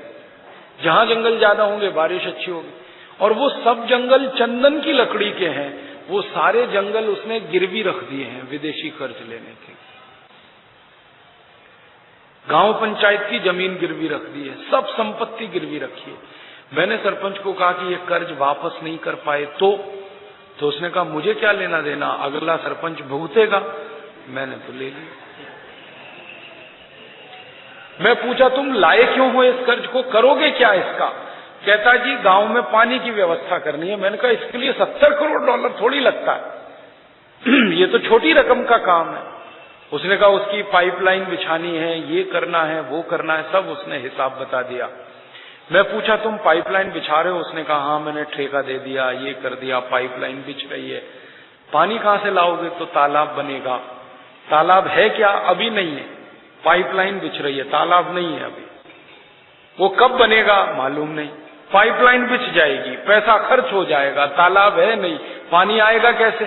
जहां जंगल ज्यादा होंगे बारिश अच्छी होगी। और वो सब जंगल चंदन की लकड़ी के हैं, वो सारे जंगल उसने गिरवी रख दिए हैं विदेशी कर्ज लेने के। गांव पंचायत की जमीन गिरवी रख दी है, सब संपत्ति गिरवी रखी है। मैंने सरपंच को कहा कि ये कर्ज वापस नहीं कर पाए तो उसने कहा मुझे क्या लेना देना, अगला सरपंच भुगतेगा। मैंने तो ले लिया। मैं पूछा तुम लाए क्यों हो इस कर्ज को, करोगे क्या इसका? कहता जी गांव में पानी की व्यवस्था करनी है। मैंने कहा इसके लिए 70 करोड़ डॉलर थोड़ी लगता है ये तो छोटी रकम का काम है। उसने कहा उसकी पाइपलाइन बिछानी है, ये करना है, वो करना है, सब उसने हिसाब बता दिया। मैं पूछा तुम पाइपलाइन बिछा रहे हो? उसने कहा हाँ मैंने ठेका दे दिया, ये कर दिया, पाइपलाइन बिछ रही है। पानी कहां से लाओगे? तो तालाब बनेगा। तालाब है क्या? अभी नहीं है। पाइपलाइन बिछ रही है, तालाब नहीं है अभी। वो कब बनेगा? मालूम नहीं। पाइपलाइन बिछ जाएगी, पैसा खर्च हो जाएगा, तालाब है नहीं, पानी आएगा कैसे?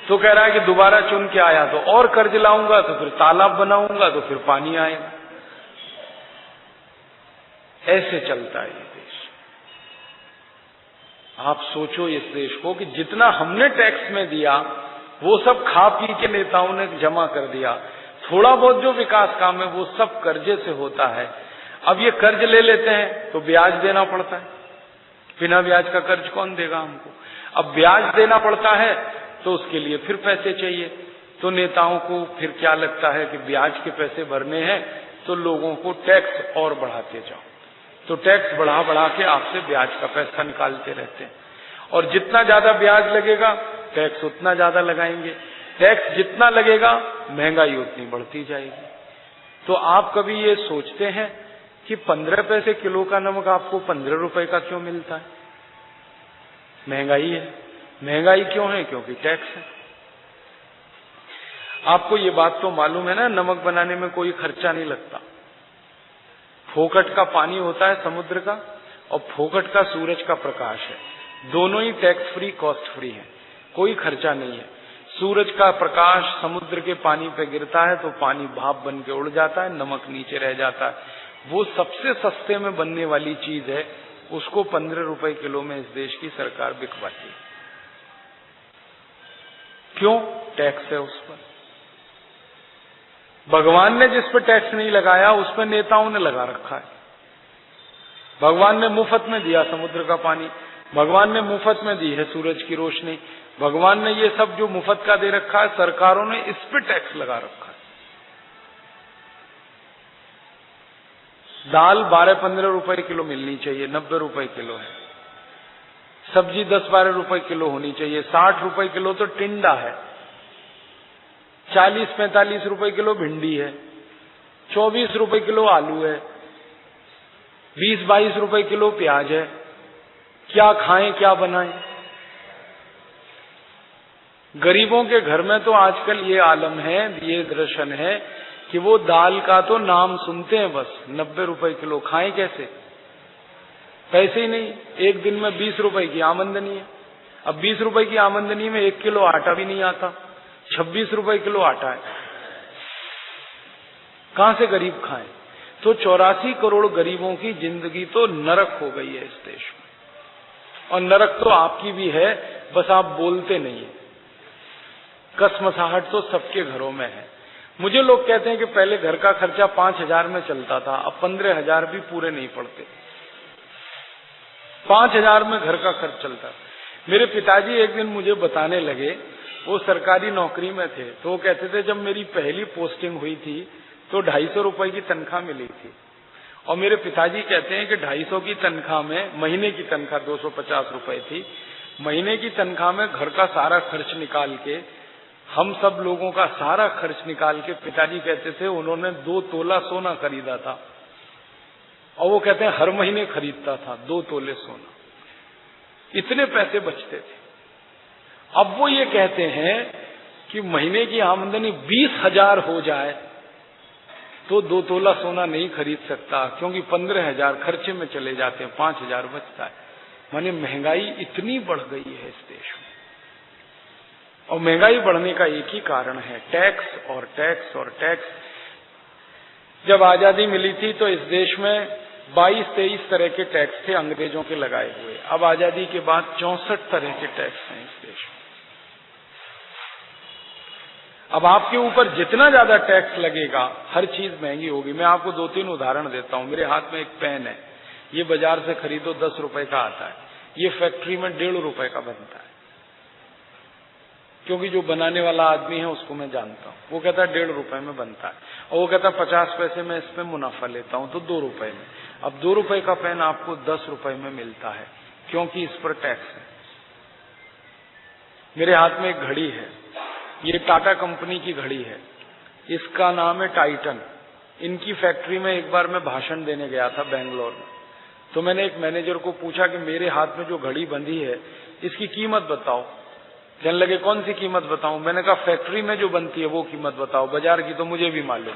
तो कह रहा है कि दोबारा चुन के आया तो और कर्ज लाऊंगा, तो फिर तालाब बनाऊंगा, तो फिर पानी आएगा। ऐसे चलता है ये देश। आप सोचो इस देश को कि जितना हमने टैक्स में दिया वो सब खा पी के नेताओं ने जमा कर दिया। थोड़ा बहुत जो विकास काम है वो सब कर्जे से होता है। अब ये कर्ज ले लेते हैं तो ब्याज देना पड़ता है। बिना ब्याज का कर्ज कौन देगा हमको? अब ब्याज देना पड़ता है तो उसके लिए फिर पैसे चाहिए। तो नेताओं को फिर क्या लगता है कि ब्याज के पैसे भरने हैं तो लोगों को टैक्स और बढ़ाते जाओ। तो टैक्स बढ़ा बढ़ा के आपसे ब्याज का पैसा निकालते रहते हैं। और जितना ज्यादा ब्याज लगेगा टैक्स उतना ज्यादा लगाएंगे। टैक्स जितना लगेगा महंगाई उतनी बढ़ती जाएगी। तो आप कभी ये सोचते हैं कि 15 पैसे किलो का नमक आपको 15 रुपए का क्यों मिलता है? महंगाई है। महंगाई क्यों है? क्योंकि टैक्स है। आपको ये बात तो मालूम है ना, नमक बनाने में कोई खर्चा नहीं लगता। फोकट का पानी होता है समुद्र का और फोकट का सूरज का प्रकाश है। दोनों ही टैक्स फ्री, कॉस्ट फ्री है, कोई खर्चा नहीं है। सूरज का प्रकाश समुद्र के पानी पे गिरता है तो पानी भाप बन के उड़ जाता है, नमक नीचे रह जाता है। वो सबसे सस्ते में बनने वाली चीज है, उसको 15 रुपए किलो में इस देश की सरकार बिकवाती है। क्यों? टैक्स है उस पर। भगवान ने जिस पर टैक्स नहीं लगाया उस पर नेताओं ने लगा रखा है। भगवान ने मुफ्त में दिया समुद्र का पानी, भगवान ने मुफ्त में दी है सूरज की रोशनी, भगवान ने ये सब जो मुफ्त का दे रखा है, सरकारों ने इस पर टैक्स लगा रखा है। दाल 12-15 रुपए किलो मिलनी चाहिए, 90 रुपए किलो है। सब्जी 10-12 रुपए किलो होनी चाहिए, 60 रुपए किलो तो टिंडा है, 40-45 रुपए किलो भिंडी है, 24 रुपए किलो आलू है, 20-22 रुपए किलो प्याज है। क्या खाएं, क्या बनाएं? गरीबों के घर में तो आजकल ये आलम है, ये दर्शन है कि वो दाल का तो नाम सुनते हैं बस, 90 रुपए किलो, खाएं कैसे? पैसे ही नहीं। एक दिन में 20 रुपए की आमदनी है। अब 20 रुपए की आमदनी में 1 किलो आटा भी नहीं आता, 26 रुपए किलो आटा है। कहां से गरीब खाएं? तो 84 करोड़ गरीबों की जिंदगी तो नरक हो गई है इस देश में। और नरक तो आपकी भी है, बस आप बोलते नहीं है। कसमसाहट तो सबके घरों में है। मुझे लोग कहते हैं कि पहले घर का खर्चा 5,000 में चलता था, अब 15,000 भी पूरे नहीं पड़ते। 5,000 में घर का खर्च चलता। मेरे पिताजी एक दिन मुझे बताने लगे, वो सरकारी नौकरी में थे, तो वो कहते थे जब मेरी पहली पोस्टिंग हुई थी तो 250 रुपए की तनख्वाह मिली थी। और मेरे पिताजी कहते हैं कि 250 की तनख्वाह में, महीने की तनख्वाह 250 रुपए थी, महीने की तनख्वाह में घर का सारा खर्च निकाल के, हम सब लोगों का सारा खर्च निकाल के, पिताजी कहते थे उन्होंने 2 तोला सोना खरीदा था। और वो कहते हैं हर महीने खरीदता था 2 तोले सोना, इतने पैसे बचते थे। अब वो ये कहते हैं कि महीने की आमदनी 20,000 हो जाए तो 2 तोला सोना नहीं खरीद सकता, क्योंकि 15,000 खर्चे में चले जाते हैं, 5,000 बचता है। माने महंगाई इतनी बढ़ गई है इस देश में। और महंगाई बढ़ने का एक ही कारण है, टैक्स और टैक्स और टैक्स। जब आजादी मिली थी तो इस देश में 22-23 तरह के टैक्स थे अंग्रेजों के लगाए हुए। अब आजादी के बाद 64 तरह के टैक्स हैं इस देश में। अब आपके ऊपर जितना ज्यादा टैक्स लगेगा हर चीज महंगी होगी। मैं आपको 2-3 उदाहरण देता हूं। मेरे हाथ में एक पेन है, ये बाजार से खरीदो 10 रुपए का आता है, ये फैक्ट्री में 1.5 रुपए का बनता है। क्योंकि जो बनाने वाला आदमी है उसको मैं जानता हूँ। वो कहता है 1.5 रुपए में बनता है, और वो कहता है 50 पैसे में इस पे मुनाफा लेता हूँ, तो 2 रुपए में। अब 2 रुपए का पेन आपको 10 रुपए में मिलता है, क्योंकि इस पर टैक्स है। मेरे हाथ में एक घड़ी है, ये टाटा कंपनी की घड़ी है, इसका नाम है टाइटन। इनकी फैक्ट्री में एक बार मैं भाषण देने गया था बेंगलोर में, तो मैंने एक मैनेजर को पूछा कि मेरे हाथ में जो घड़ी बंधी है इसकी कीमत बताओ। कहने लगे कौन सी कीमत बताऊं? मैंने कहा फैक्ट्री में जो बनती है वो कीमत बताओ, बाजार की तो मुझे भी मालूम।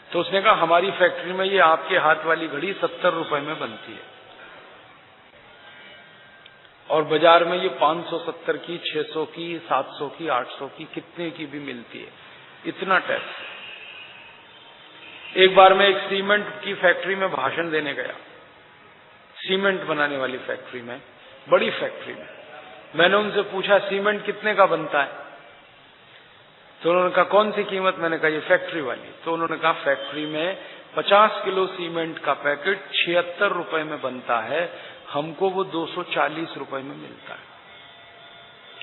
तो उसने कहा हमारी फैक्ट्री में ये आपके हाथ वाली घड़ी 70 रुपए में बनती है, और बाजार में ये 570 की, 600 की, 700 की, 800 की, कितने की भी मिलती है। इतना टैक्स। एक बार मैं एक सीमेंट की फैक्ट्री में भाषण देने गया, सीमेंट बनाने वाली फैक्ट्री में, बड़ी फैक्ट्री में। मैंने उनसे पूछा सीमेंट कितने का बनता है? तो उन्होंने कहा कौन सी कीमत? मैंने कहा ये फैक्ट्री वाली। तो उन्होंने कहा फैक्ट्री में 50 किलो सीमेंट का पैकेट 76 रुपए में बनता है, हमको वो 240 रुपए में मिलता है,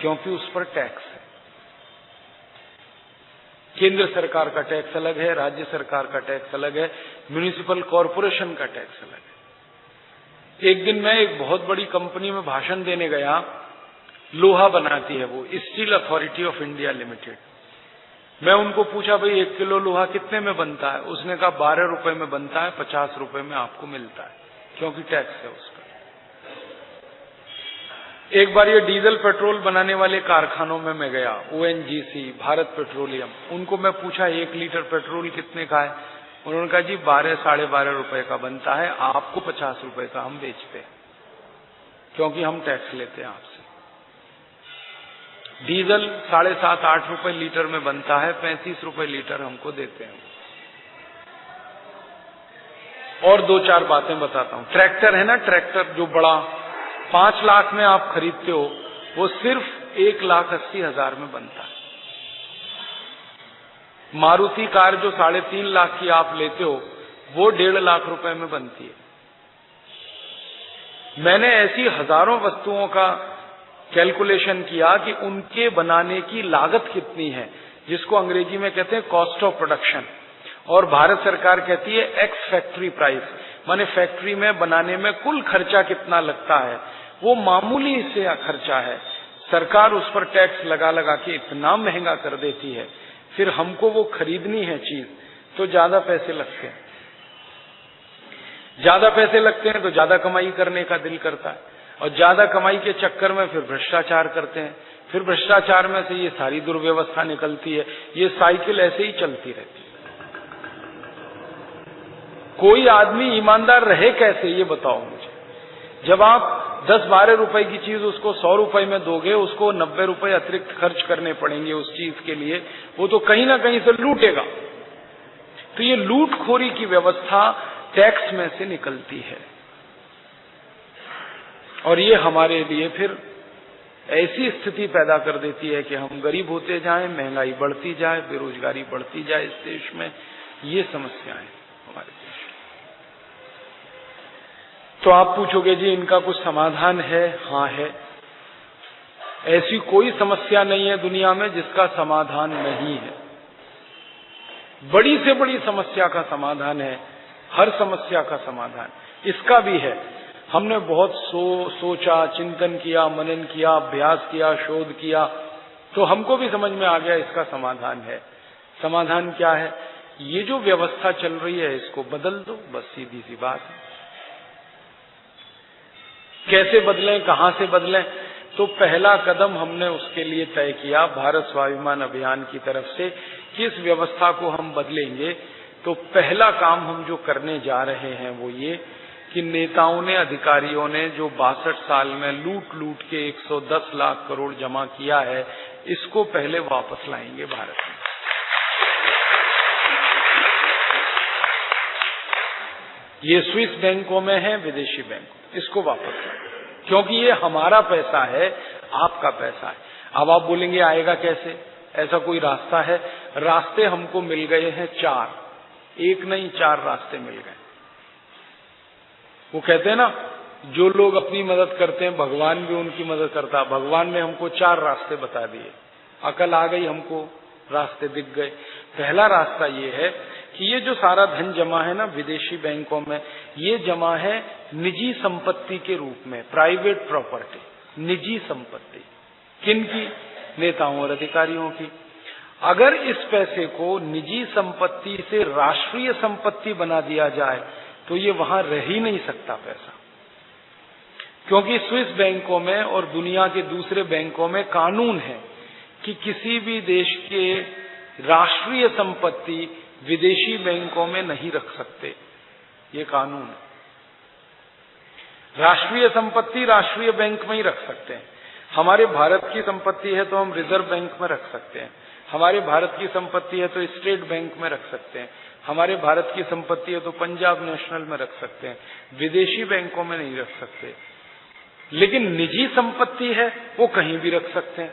क्योंकि उस पर टैक्स है। केंद्र सरकार का टैक्स अलग है, राज्य सरकार का टैक्स अलग है, म्युनिसिपल कॉरपोरेशन का टैक्स अलग है। एक दिन मैं एक बहुत बड़ी कंपनी में भाषण देने गया, लोहा बनाती है वो, steel authority of India limited. मैं उनको पूछा भाई 1 किलो लोहा कितने में बनता है? उसने कहा 12 रुपए में बनता है, 50 रुपए में आपको मिलता है, क्योंकि टैक्स है उस पर। एक बार ये डीजल पेट्रोल बनाने वाले कारखानों में मैं गया, ONGC, भारत पेट्रोलियम। उनको मैं पूछा 1 लीटर पेट्रोल कितने का है? उन्होंने कहा जी 12 साढ़े 12 रुपए का बनता है, आपको 50 रुपए का हम बेचते हैं, क्योंकि हम टैक्स लेते हैं आपसे। डीजल 7.5-8 रुपए लीटर में बनता है, 35 रुपए लीटर हमको देते हैं। और 2-4 बातें बताता हूं। ट्रैक्टर है ना, ट्रैक्टर जो बड़ा 5 लाख में आप खरीदते हो, वो सिर्फ 1,80,000 में बनता है। मारुति कार जो 3.5 लाख की आप लेते हो, वो 1.5 लाख रुपए में बनती है। मैंने ऐसी हजारों वस्तुओं का कैलकुलेशन किया कि उनके बनाने की लागत कितनी है, जिसको अंग्रेजी में कहते हैं कॉस्ट ऑफ प्रोडक्शन, और भारत सरकार कहती है एक्स फैक्ट्री प्राइस, माने फैक्ट्री में बनाने में कुल खर्चा कितना लगता है। वो मामूली से खर्चा है, सरकार उस पर टैक्स लगा लगा के इतना महंगा कर देती है, फिर हमको वो खरीदनी है चीज तो ज्यादा पैसे लगते हैं। ज्यादा पैसे लगते हैं तो ज्यादा कमाई करने का दिल करता है, और ज्यादा कमाई के चक्कर में फिर भ्रष्टाचार करते हैं, फिर भ्रष्टाचार में से ये सारी दुर्व्यवस्था निकलती है। ये साइकिल ऐसे ही चलती रहती है। कोई आदमी ईमानदार रहे कैसे, ये बताओ मुझे। जब आप 10-12 रुपए की चीज उसको 100 रुपए में दोगे, उसको 90 रुपए अतिरिक्त खर्च करने पड़ेंगे उस चीज के लिए, वो तो कहीं ना कहीं से लूटेगा। तो ये लूटखोरी की व्यवस्था टैक्स में से निकलती है, और ये हमारे लिए फिर ऐसी स्थिति पैदा कर देती है कि हम गरीब होते जाएं, महंगाई बढ़ती जाए, बेरोजगारी बढ़ती जाए इस देश में। ये समस्याएं हमारे देश में। तो आप पूछोगे जी इनका कुछ समाधान है? हाँ है। ऐसी कोई समस्या नहीं है दुनिया में जिसका समाधान नहीं है। बड़ी से बड़ी समस्या का समाधान है, हर समस्या का समाधान इसका भी है। हमने बहुत सोचा, चिंतन किया, मनन किया, अभ्यास किया, शोध किया, तो हमको भी समझ में आ गया इसका समाधान है। समाधान क्या है? ये जो व्यवस्था चल रही है इसको बदल दो, बस सीधी सी बात है। कैसे बदलें, कहां से बदलें? तो पहला कदम हमने उसके लिए तय किया भारत स्वाभिमान अभियान की तरफ से कि इस व्यवस्था को हम बदलेंगे। तो पहला काम हम जो करने जा रहे हैं वो ये कि नेताओं ने, अधिकारियों ने जो 62 साल में लूट लूट के 110 लाख करोड़ जमा किया है, इसको पहले वापस लाएंगे भारत में। ये स्विस बैंकों में है, विदेशी बैंक, इसको वापस लाएंगे, क्योंकि ये हमारा पैसा है, आपका पैसा है। अब आप बोलेंगे आएगा कैसे? ऐसा कोई रास्ता है? रास्ते हमको मिल गए हैं 4, एक नहीं 4 रास्ते मिल गए। वो कहते हैं ना, जो लोग अपनी मदद करते हैं भगवान भी उनकी मदद करता है। भगवान ने हमको 4 रास्ते बता दिए। अकल आ गई, हमको रास्ते दिख गए। पहला रास्ता ये है कि ये जो सारा धन जमा है ना विदेशी बैंकों में, ये जमा है निजी संपत्ति के रूप में, प्राइवेट प्रॉपर्टी, निजी संपत्ति। किन की? नेताओं और अधिकारियों की। अगर इस पैसे को निजी संपत्ति से राष्ट्रीय संपत्ति बना दिया जाए तो ये वहां रह ही नहीं सकता पैसा, क्योंकि स्विस बैंकों में और दुनिया के दूसरे बैंकों में कानून है कि किसी भी देश के राष्ट्रीय संपत्ति विदेशी बैंकों में नहीं रख सकते। ये कानून है। राष्ट्रीय संपत्ति राष्ट्रीय बैंक में ही रख सकते हैं। हमारे भारत की संपत्ति है तो हम रिजर्व बैंक में रख सकते हैं, हमारे भारत की संपत्ति है तो स्टेट बैंक में रख सकते हैं, हमारे भारत की संपत्ति है तो पंजाब नेशनल में रख सकते हैं, विदेशी बैंकों में नहीं रख सकते। लेकिन निजी संपत्ति है वो कहीं भी रख सकते हैं,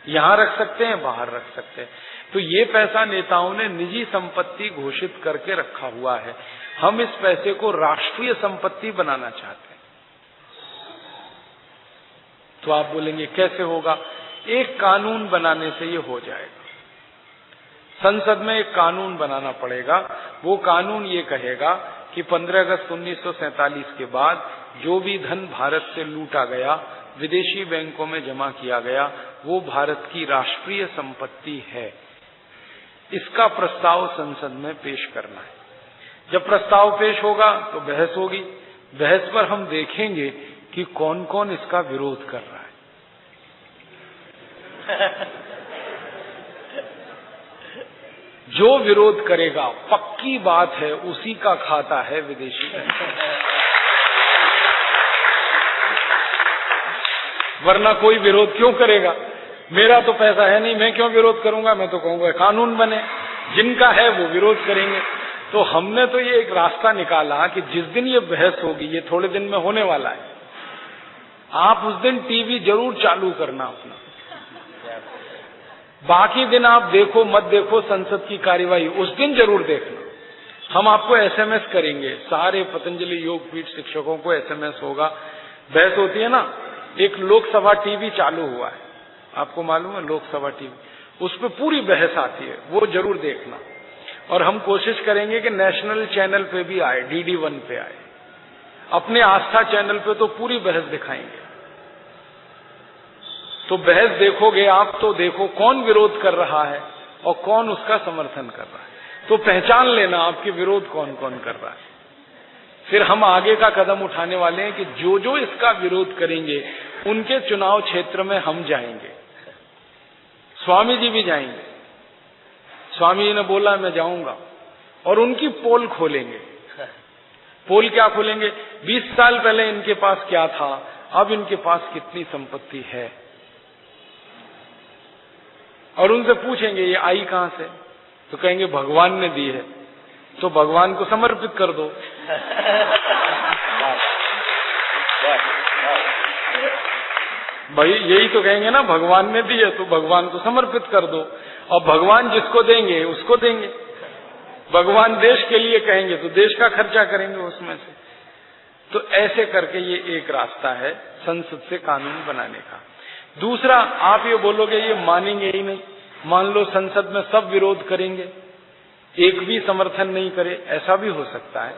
यहां रख सकते हैं, बाहर रख सकते हैं। तो ये पैसा नेताओं ने निजी संपत्ति घोषित करके रखा हुआ है। हम इस पैसे को राष्ट्रीय संपत्ति बनाना चाहते हैं। तो आप बोलेंगे कैसे होगा? एक कानून बनाने से ये हो जाएगा। संसद में एक कानून बनाना पड़ेगा। वो कानून ये कहेगा कि 15 अगस्त 1947 के बाद जो भी धन भारत से लूटा गया, विदेशी बैंकों में जमा किया गया, वो भारत की राष्ट्रीय संपत्ति है। इसका प्रस्ताव संसद में पेश करना है। जब प्रस्ताव पेश होगा तो बहस होगी। बहस पर हम देखेंगे कि कौन कौन इसका विरोध कर रहा है। जो विरोध करेगा, पक्की बात है, उसी का खाता है विदेशी बैंक, वरना कोई विरोध क्यों करेगा? मेरा तो पैसा है नहीं, मैं क्यों विरोध करूंगा? मैं तो कहूंगा कानून बने, जिनका है वो विरोध करेंगे। तो हमने तो ये एक रास्ता निकाला कि जिस दिन ये बहस होगी, ये थोड़े दिन में होने वाला है, आप उस दिन टीवी जरूर चालू करना अपना। बाकी दिन आप देखो मत देखो संसद की कार्यवाही, उस दिन जरूर देखना। हम आपको एसएमएस करेंगे, सारे पतंजलि योगपीठ शिक्षकों को एसएमएस होगा। बहस होती है ना, एक लोकसभा टीवी चालू हुआ है, आपको मालूम है लोकसभा टीवी, उस पर पूरी बहस आती है, वो जरूर देखना। और हम कोशिश करेंगे कि नेशनल चैनल पे भी आए, DD1 पे आए, अपने आस्था चैनल पे तो पूरी बहस दिखाएंगे। तो बहस देखोगे आप तो देखो कौन विरोध कर रहा है और कौन उसका समर्थन कर रहा है, तो पहचान लेना आपके विरोध कौन कौन कर रहा है। फिर हम आगे का कदम उठाने वाले हैं कि जो जो इसका विरोध करेंगे उनके चुनाव क्षेत्र में हम जाएंगे। स्वामी जी भी जाएंगे, स्वामी जी ने बोला मैं जाऊंगा, और उनकी पोल खोलेंगे। पोल क्या खोलेंगे? 20 साल पहले इनके पास क्या था, अब इनके पास कितनी संपत्ति है, और उनसे पूछेंगे ये आई कहां से, तो कहेंगे भगवान ने दी है, तो भगवान को समर्पित कर दो। भाई यही तो कहेंगे ना, भगवान ने दी है तो भगवान को समर्पित कर दो, और भगवान जिसको देंगे उसको देंगे। भगवान देश के लिए कहेंगे तो देश का खर्चा करेंगे उसमें से। तो ऐसे करके ये एक रास्ता है संसद से कानून बनाने का। दूसरा, आप ये बोलोगे ये मानेंगे ही नहीं, मान लो संसद में सब विरोध करेंगे, एक भी समर्थन नहीं करे, ऐसा भी हो सकता है,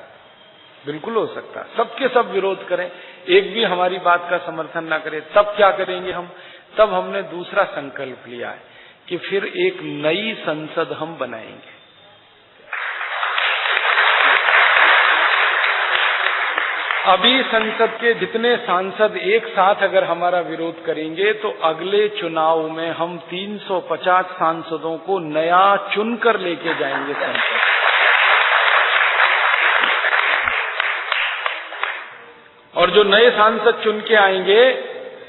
बिल्कुल हो सकता है। सबके सब विरोध करें, एक भी हमारी बात का समर्थन ना करे, तब क्या करेंगे हम? तब हमने दूसरा संकल्प लिया है कि फिर एक नई संसद हम बनाएंगे। अभी संसद के जितने सांसद एक साथ अगर हमारा विरोध करेंगे तो अगले चुनाव में हम 350 सांसदों को नया चुनकर लेके जाएंगे संसद। और जो नए सांसद चुन के आएंगे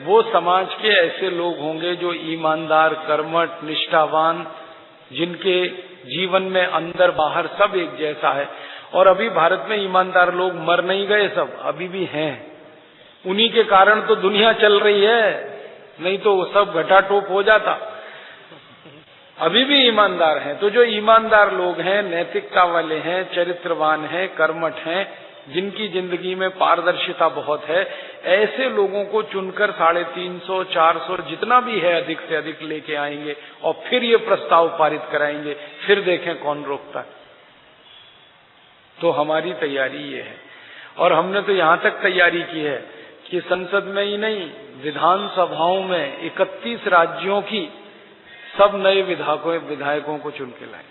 वो समाज के ऐसे लोग होंगे जो ईमानदार, कर्मठ, निष्ठावान, जिनके जीवन में अंदर बाहर सब एक जैसा है। और अभी भारत में ईमानदार लोग मर नहीं गए, सब अभी भी हैं। उन्हीं के कारण तो दुनिया चल रही है, नहीं तो वो सब घटाटोप हो जाता। अभी भी ईमानदार हैं। तो जो ईमानदार लोग हैं, नैतिकता वाले हैं, चरित्रवान हैं, कर्मठ हैं, जिनकी जिंदगी में पारदर्शिता बहुत है, ऐसे लोगों को चुनकर 350, 400 जितना भी है अधिक से अधिक लेके आएंगे और फिर ये प्रस्ताव पारित कराएंगे, फिर देखें कौन रोकता है। तो हमारी तैयारी ये है, और हमने तो यहां तक तैयारी की है कि संसद में ही नहीं, विधानसभाओं में 31 राज्यों की सब नए विधायकों को चुन के लाएं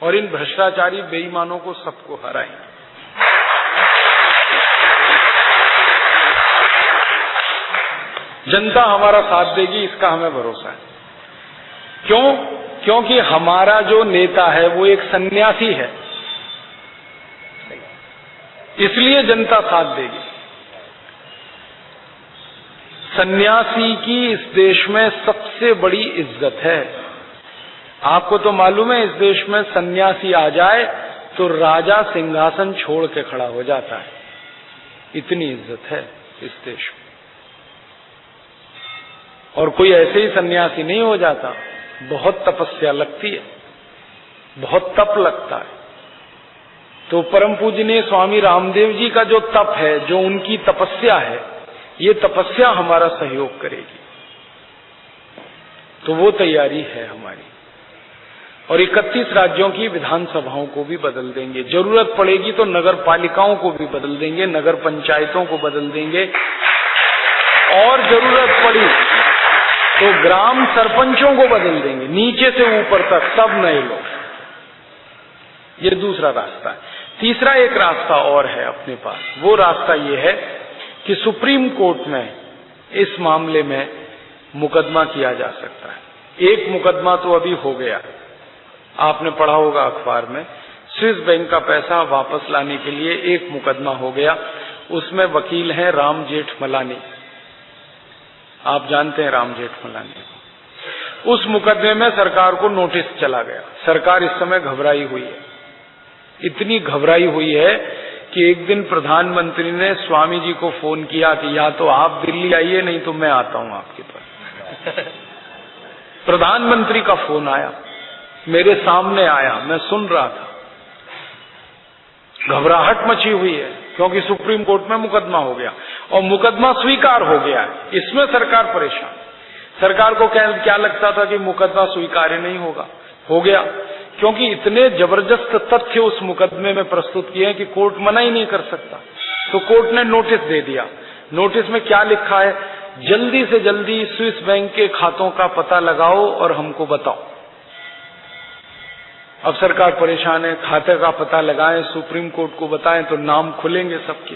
और इन भ्रष्टाचारी बेईमानों को सबको हराएंगे। जनता हमारा साथ देगी, इसका हमें भरोसा है। क्यों? क्योंकि हमारा जो नेता है वो एक सन्यासी है, इसलिए जनता साथ देगी। सन्यासी की इस देश में सबसे बड़ी इज्जत है। आपको तो मालूम है, इस देश में सन्यासी आ जाए तो राजा सिंहासन छोड़ के खड़ा हो जाता है, इतनी इज्जत है इस देश में। और कोई ऐसे ही सन्यासी नहीं हो जाता, बहुत तपस्या लगती है, बहुत तप लगता है। तो परम पूजनीय स्वामी रामदेव जी का जो तप है, जो उनकी तपस्या है, ये तपस्या हमारा सहयोग करेगी। तो वो तैयारी है हमारी। और 31 राज्यों की विधानसभाओं को भी बदल देंगे, जरूरत पड़ेगी तो नगर पालिकाओं को भी बदल देंगे, नगर पंचायतों को बदल देंगे, और जरूरत पड़ी तो ग्राम सरपंचों को बदल देंगे, नीचे से ऊपर तक सब नए लोग। ये दूसरा रास्ता है। तीसरा एक रास्ता और है अपने पास, वो रास्ता ये है कि सुप्रीम कोर्ट में इस मामले में मुकदमा किया जा सकता है। एक मुकदमा तो अभी हो गया, आपने पढ़ा होगा अखबार में, स्विस बैंक का पैसा वापस लाने के लिए एक मुकदमा हो गया। उसमें वकील हैं राम जेठमलानी, आप जानते हैं राम जेठमलानी को। उस मुकदमे में सरकार को नोटिस चला गया। सरकार इस समय घबराई हुई है, इतनी घबराई हुई है कि एक दिन प्रधानमंत्री ने स्वामी जी को फोन किया कि या तो आप दिल्ली आइए, नहीं तो मैं आता हूं आपके पास। प्रधानमंत्री का फोन आया, मेरे सामने आया, मैं सुन रहा था। घबराहट मची हुई है क्योंकि सुप्रीम कोर्ट में मुकदमा हो गया और मुकदमा स्वीकार हो गया है। इसमें सरकार परेशान। सरकार को क्या लगता था कि मुकदमा स्वीकार्य नहीं होगा, हो गया, क्योंकि इतने जबरदस्त तथ्य उस मुकदमे में प्रस्तुत किए हैं कि कोर्ट मना ही नहीं कर सकता। तो कोर्ट ने नोटिस दे दिया। नोटिस में क्या लिखा है? जल्दी से जल्दी स्विस बैंक के खातों का पता लगाओ और हमको बताओ। अब सरकार परेशान है, खाते का पता लगाएं, सुप्रीम कोर्ट को बताएं तो नाम खुलेंगे सबके।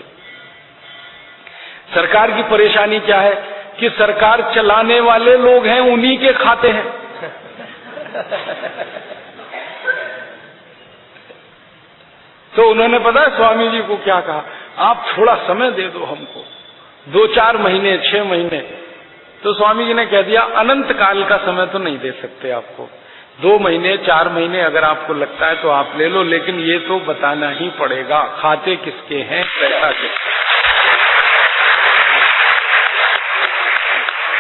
सरकार की परेशानी क्या है कि सरकार चलाने वाले लोग हैं, उन्हीं के खाते हैं। तो उन्होंने पता है स्वामी जी को क्या कहा, आप थोड़ा समय दे दो हमको, 2-4 महीने 6 महीने। तो स्वामी जी ने कह दिया अनंत काल का समय तो नहीं दे सकते आपको, 2 महीने 4 महीने अगर आपको लगता है तो आप ले लो, लेकिन ये तो बताना ही पड़ेगा खाते किसके हैं, पैसा किसका।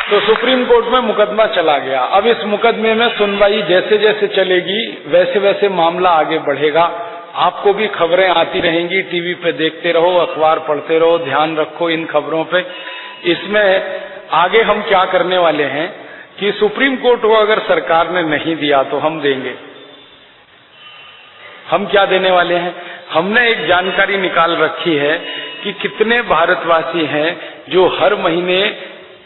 तो सुप्रीम कोर्ट में मुकदमा चला गया। अब इस मुकदमे में सुनवाई जैसे जैसे चलेगी वैसे वैसे मामला आगे बढ़ेगा। आपको भी खबरें आती रहेंगी, टीवी पे देखते रहो, अखबार पढ़ते रहो, ध्यान रखो इन खबरों पे। इसमें आगे हम क्या करने वाले हैं कि सुप्रीम कोर्ट को अगर सरकार ने नहीं दिया तो हम देंगे। हम क्या देने वाले हैं? हमने एक जानकारी निकाल रखी है कि कितने भारतवासी हैं जो हर महीने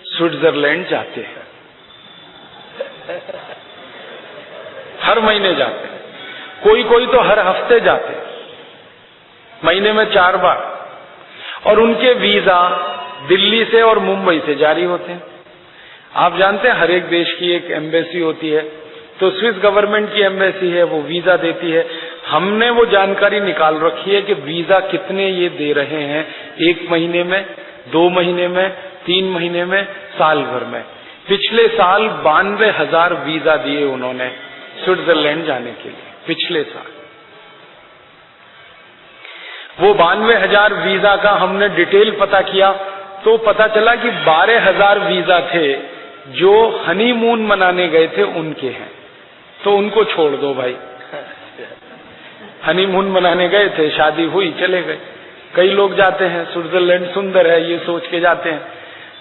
स्विट्जरलैंड जाते हैं, हर महीने जाते हैं, कोई कोई तो हर हफ्ते जाते हैं, महीने में 4 बार, और उनके वीजा दिल्ली से और मुंबई से जारी होते हैं। आप जानते हैं हर एक देश की एक एम्बेसी होती है, तो स्विस गवर्नमेंट की एम्बेसी है, वो वीजा देती है। हमने वो जानकारी निकाल रखी है कि वीजा कितने ये दे रहे हैं, 1 महीने में, 2 महीने में, 3 महीने में, साल भर में। पिछले साल 92,000 वीजा दिए उन्होंने स्विट्जरलैंड जाने के लिए, पिछले साल। वो 92,000 वीजा का हमने डिटेल पता किया तो पता चला कि 12,000 वीजा थे जो हनीमून मनाने गए थे उनके हैं, तो उनको छोड़ दो भाई। हनीमून मनाने गए थे, शादी हुई, चले गए। कई लोग जाते हैं, स्विट्जरलैंड सुंदर है ये सोच के जाते हैं।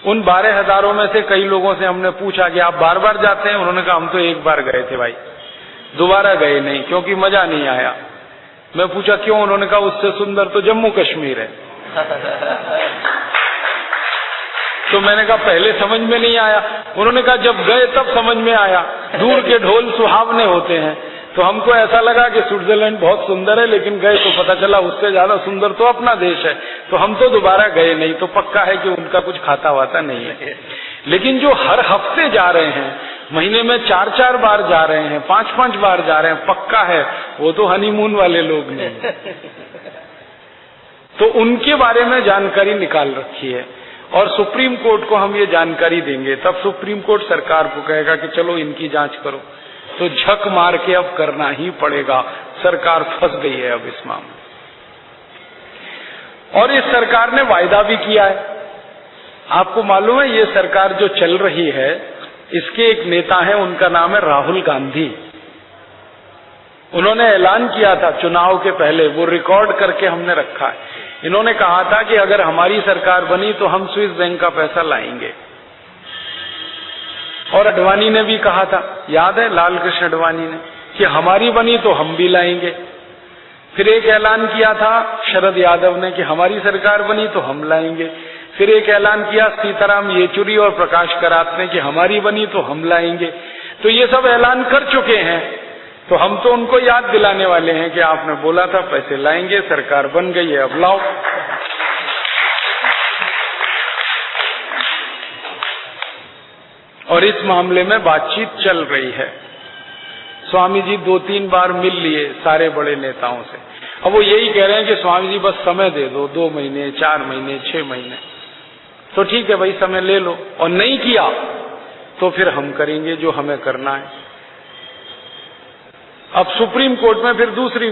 उन 12,000 में से कई लोगों से हमने पूछा कि आप बार बार जाते हैं? उन्होंने कहा हम तो एक बार गए थे भाई, दोबारा गए नहीं, क्योंकि मजा नहीं आया। मैं पूछा क्यों? उन्होंने कहा उससे सुंदर तो जम्मू कश्मीर है। तो मैंने कहा पहले समझ में नहीं आया। उन्होंने कहा जब गए तब समझ में आया, दूर के ढोल सुहावने होते हैं। तो हमको ऐसा लगा कि स्विट्जरलैंड बहुत सुंदर है, लेकिन गए तो पता चला उससे ज्यादा सुंदर तो अपना देश है। तो हम तो दोबारा गए नहीं। तो पक्का है कि उनका कुछ खाता वाता नहीं है। लेकिन जो हर हफ्ते जा रहे हैं, महीने में 4-4 बार जा रहे हैं, 5-5 बार जा रहे हैं, पक्का है वो तो हनीमून वाले लोग नहीं। तो उनके बारे में जानकारी निकाल रखी है और सुप्रीम कोर्ट को हम ये जानकारी देंगे, तब सुप्रीम कोर्ट सरकार को कहेगा कि चलो इनकी जांच करो। तो झक मार के अब करना ही पड़ेगा। सरकार फंस गई है अब इस मामले। और इस सरकार ने वायदा भी किया है। आपको मालूम है ये सरकार जो चल रही है, इसके एक नेता है, उनका नाम है राहुल गांधी। उन्होंने ऐलान किया था चुनाव के पहले, वो रिकॉर्ड करके हमने रखा है। इन्होंने कहा था कि अगर हमारी सरकार बनी तो हम स्विस बैंक का पैसा लाएंगे। और अडवाणी ने भी कहा था, याद है लाल कृष्ण अडवाणी ने, कि हमारी बनी तो हम भी लाएंगे। फिर एक ऐलान किया था शरद यादव ने कि हमारी सरकार बनी तो हम लाएंगे। फिर एक ऐलान किया सीताराम येचुरी और प्रकाश करात ने कि हमारी बनी तो हम लाएंगे। तो ये सब ऐलान कर चुके हैं। तो हम तो उनको याद दिलाने वाले हैं कि आपने बोला था पैसे लाएंगे, सरकार बन गई है, अब लाओ। और इस मामले में बातचीत चल रही है। स्वामी जी 2-3 बार मिल लिए सारे बड़े नेताओं से। अब वो यही कह रहे हैं कि स्वामी जी बस समय दे दो, 2 महीने, 4 महीने, 6 महीने। तो ठीक है भाई, समय ले लो। और नहीं किया तो फिर हम करेंगे जो हमें करना है। अब सुप्रीम कोर्ट में फिर दूसरी